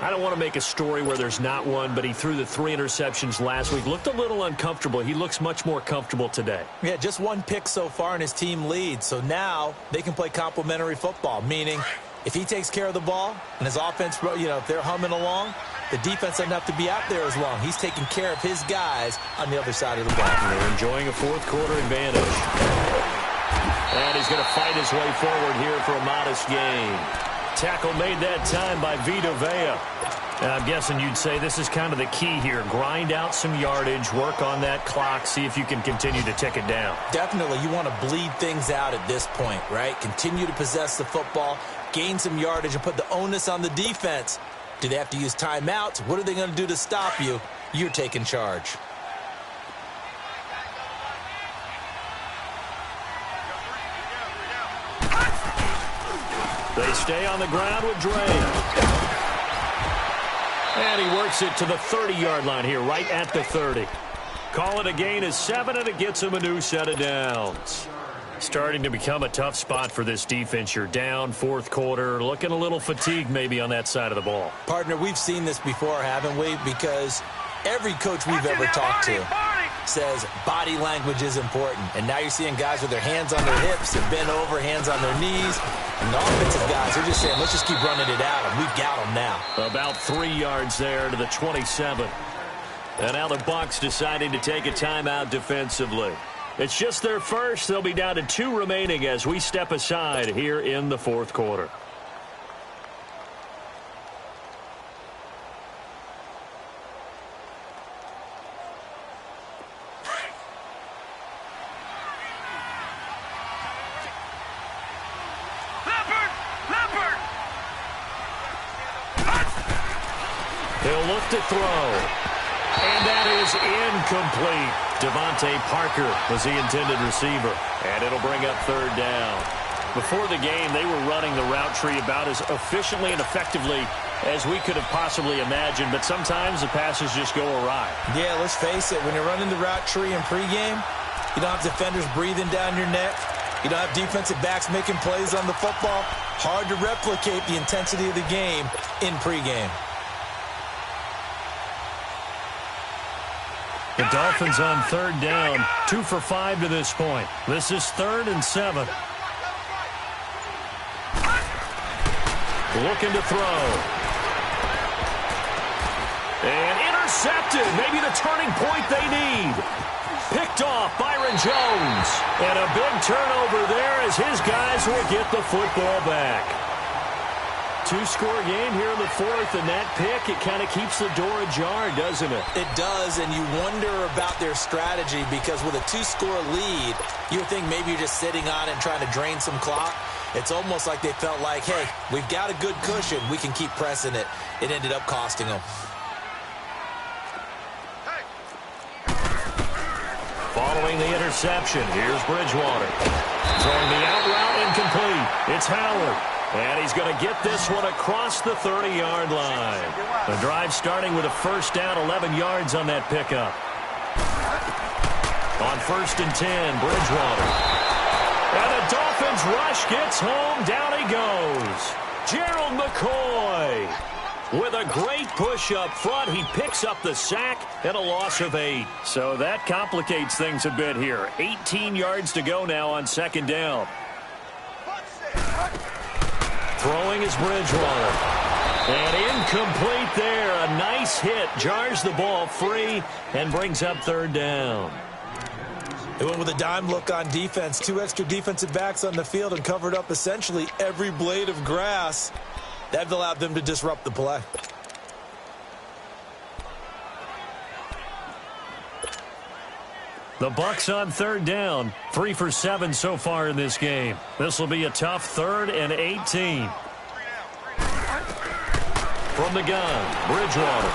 I don't want to make a story where there's not one, but he threw the 3 interceptions last week. Looked a little uncomfortable. He looks much more comfortable today. Yeah, just 1 pick so far and his team leads. So now they can play complementary football, meaning if he takes care of the ball and his offense, if they're humming along, the defense doesn't have to be out there as long. He's taking care of his guys on the other side of the ball. And they're enjoying a 4th quarter advantage. And he's going to fight his way forward here for a modest gain. Tackle made that time by Vita Vea. And I'm guessing you'd say this is kind of the key here. Grind out some yardage, work on that clock, see if you can continue to tick it down. Definitely. You want to bleed things out at this point, right? Continue to possess the football, gain some yardage, and put the onus on the defense. Do they have to use timeouts? What are they going to do to stop you? You're taking charge. They stay on the ground with Drake. And he works it to the 30-yard line here, right at the 30. Call it a gain of 7, and it gets him a new set of downs. Starting to become a tough spot for this defense. You're down 4th quarter, looking a little fatigued maybe on that side of the ball. Partner, we've seen this before, haven't we? Because every coach we've ever talked to says body language is important. And now you're seeing guys with their hands on their hips, they're bent over, hands on their knees. And the offensive guys, they're just saying, let's just keep running it out, and we've got them now. About 3 yards there to the 27. And now the Bucs deciding to take a timeout defensively. It's just their first. They'll be down to 2 remaining as we step aside here in the 4th quarter. He'll look to throw. And that is incomplete. Devontae Parker was the intended receiver. And it'll bring up 3rd down. Before the game, they were running the route tree about as efficiently and effectively as we could have possibly imagined. But sometimes the passes just go awry. Yeah, let's face it. When you're running the route tree in pregame, you don't have defenders breathing down your neck. You don't have defensive backs making plays on the football. Hard to replicate the intensity of the game in pregame. The Dolphins on 3rd down, 2 for 5 to this point. This is 3rd and 7. looking to throw. And intercepted. Maybe the turning point they need. Picked off Byron Jones. And a big turnover there as his guys will get the football back. Two-score game here in the fourth, and that pick, it kind of keeps the door ajar, doesn't it? It does, and you wonder about their strategy because with a two-score lead, you would think maybe you're just sitting on it and trying to drain some clock. It's almost like they felt like, hey, we've got a good cushion. We can keep pressing it. It ended up costing them. Following the interception, here's Bridgewater. Throwing the out route incomplete. It's Howard. And he's going to get this one across the 30-yard line. The drive starting with a first down, 11 yards on that pickup. On 1st and 10, Bridgewater. And the Dolphins rush gets home. Down he goes. Gerald McCoy. With a great push up front, he picks up the sack and a loss of 8. So that complicates things a bit here. 18 yards to go now on 2nd down. Throwing is Bridgewater. And incomplete there. A nice hit. Jars the ball free and brings up 3rd down. They went with a dime look on defense. 2 extra defensive backs on the field and covered up essentially every blade of grass. That allowed them to disrupt the play. The Bucs on 3rd down. 3 for 7 so far in this game. This will be a tough 3rd and 18. From the gun, Bridgewater.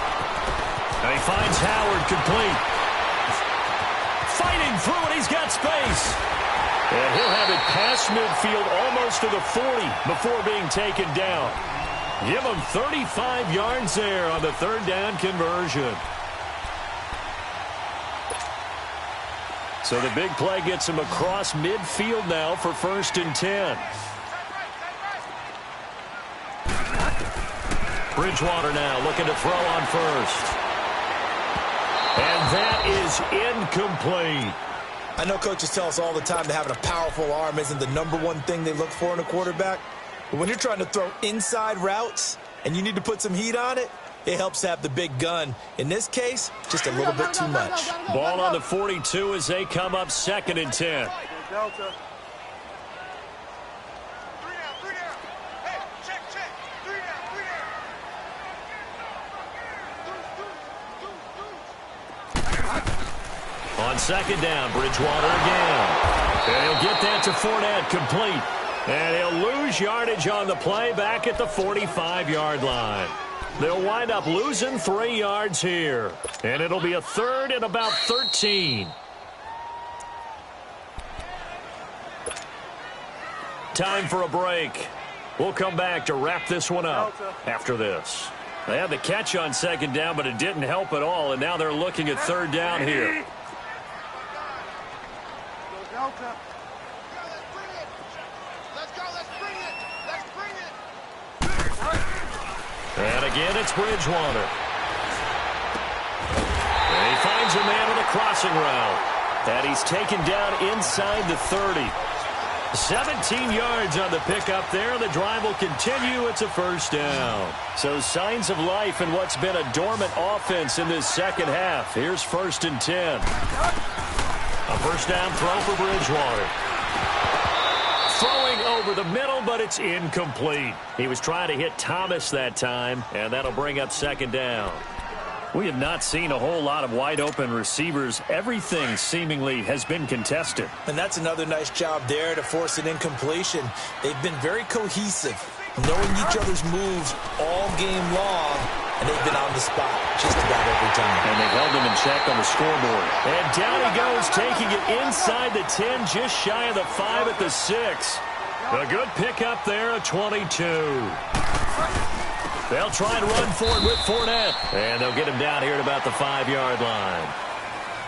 And he finds Howard complete. Fighting through it, he's got space. And he'll have it past midfield almost to the 40 before being taken down. Give him 35 yards there on the 3rd down conversion. So the big play gets him across midfield now for 1st and 10. Bridgewater now looking to throw on 1st. And that is incomplete. I know coaches tell us all the time that having a powerful arm isn't the #1 thing they look for in a quarterback. But when you're trying to throw inside routes and you need to put some heat on it, it helps to have the big gun. In this case, just a little bit too much. Ball on the 42 as they come up 2nd and 10. Delta. 3 down. Hey, check. 3 down. On 2nd down, Bridgewater again. And he'll get that to Fournette, complete. And he'll lose yardage on the play back at the 45-yard line. They'll wind up losing 3 yards here. And it'll be a 3rd and about 13. Time for a break. We'll come back to wrap this one up after this. They had the catch on 2nd down, but it didn't help at all. And now they're looking at 3rd down here. Delta. Let's bring it. And again, it's Bridgewater. And he finds a man with a crossing route. And he's taken down inside the 30. 17 yards on the pickup there. The drive will continue. It's a 1st down. So signs of life in what's been a dormant offense in this 2nd half. Here's 1st and 10. A 1st down throw for Bridgewater. Throwing over the middle, but it's incomplete. He was trying to hit Thomas that time, and that'll bring up 2nd down. We have not seen a whole lot of wide-open receivers. Everything seemingly has been contested. And that's another nice job there to force an incompletion. They've been very cohesive, knowing each other's moves all game long, and they've been on the spot just about every time. And they've held them in check on the scoreboard. And down he goes, taking it inside the 10, just shy of the 5 at the 6. A good pickup there, a 22. They'll try and run for it with Fournette. And they'll get him down here at about the 5-yard line.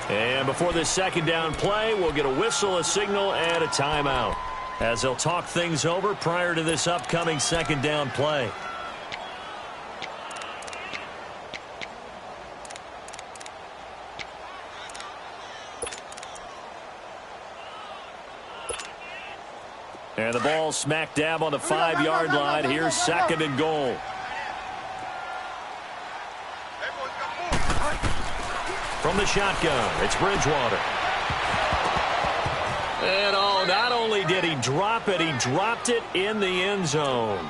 And before this 2nd down play, we'll get a whistle, a signal, and a timeout, as they'll talk things over prior to this upcoming 2nd down play. And the ball ball smack dab on the 5-yard line. Here's 2nd and goal. From the shotgun, it's Bridgewater. And not only did he drop it, he dropped it in the end zone.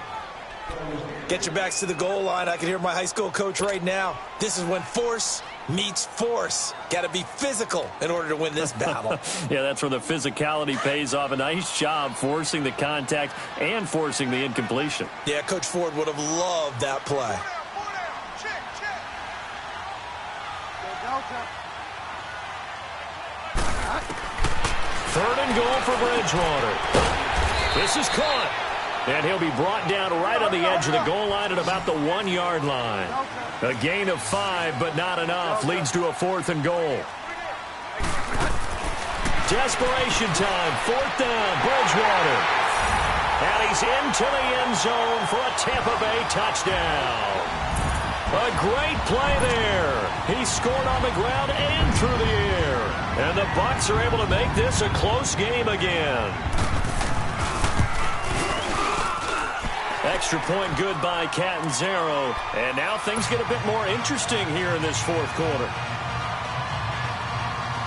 Get your backs to the goal line. I can hear my high school coach right now. This is when force meets force. Got to be physical in order to win this battle. Yeah, that's where the physicality pays off. A nice job forcing the contact and forcing the incompletion. Yeah, Coach Ford would have loved that play. Third and goal for Bridgewater. This is caught. And he'll be brought down right on the edge of the goal line at about the 1-yard line. A gain of 5, but not enough. Leads to a 4th and goal. Desperation time. 4th down. Bridgewater. And he's into the end zone for a Tampa Bay touchdown. A great play there. He scored on the ground and through the air. And the Bucs are able to make this a close game again. Extra point good by Catanzaro. And now things get a bit more interesting here in this 4th quarter.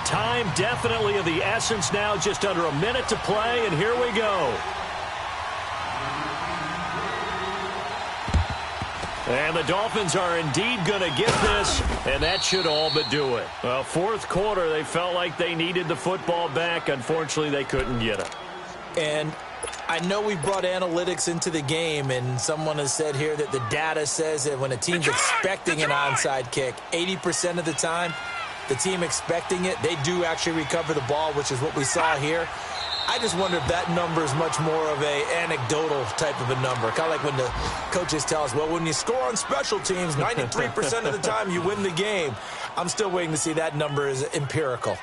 Time definitely of the essence now. Just under a minute to play, and here we go. And the Dolphins are indeed going to get this, and that should all but do it. Well, 4th quarter, they felt like they needed the football back. Unfortunately, they couldn't get it. And I know we brought analytics into the game, and someone has said here that the data says that when a team's expecting an onside kick, 80% of the time, the team expecting it, they do actually recover the ball, which is what we saw here. I just wonder if that number is much more of a anecdotal type of a number. Kind of like when the coaches tell us, well, when you score on special teams, 93% of the time you win the game. I'm still waiting to see that number is empirical.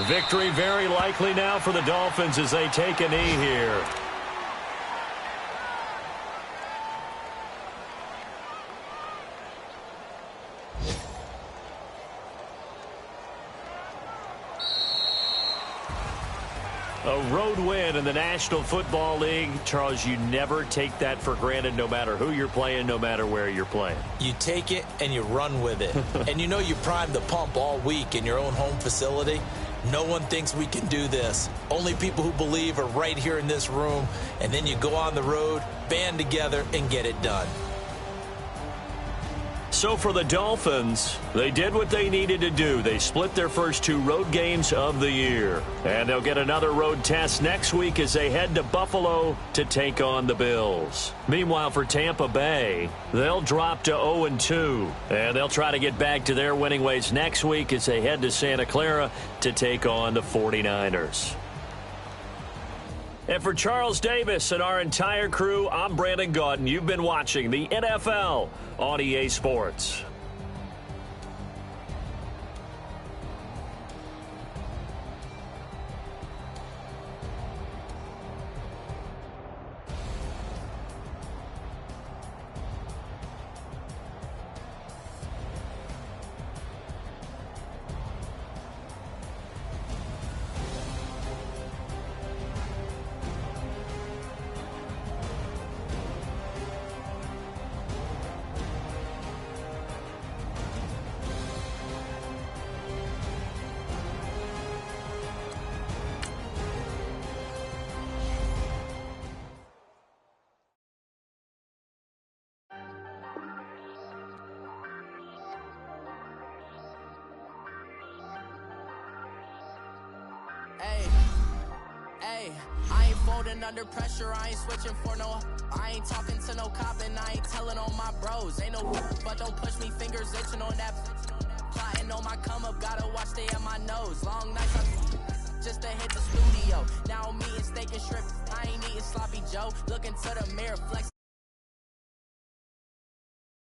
Victory very likely now for the Dolphins as they take a knee here. A road win in the National Football League. Charles, you never take that for granted, no matter who you're playing, no matter where you're playing. You take it and you run with it. And you know you primed the pump all week in your own home facility. No one thinks we can do this. Only people who believe are right here in this room. And then you go on the road, band together, and get it done. So for the Dolphins, they did what they needed to do. They split their first 2 road games of the year. And they'll get another road test next week as they head to Buffalo to take on the Bills. Meanwhile, for Tampa Bay, they'll drop to 0-2. And they'll try to get back to their winning ways next week as they head to Santa Clara to take on the 49ers. And for Charles Davis and our entire crew, I'm Brandon Gaudin. You've been watching the NFL on EA Sports. Hey, I ain't folding under pressure, I ain't switching for no. I ain't talking to no cop and I ain't telling on my bros. Ain't no, but don't push me, fingers itching on that. Plotting on my come up, gotta watch stay at my nose. Long nights, just to hit the studio. Now I'm eating steak and shrimp, I ain't eating sloppy Joe. Looking to the mirror, flex.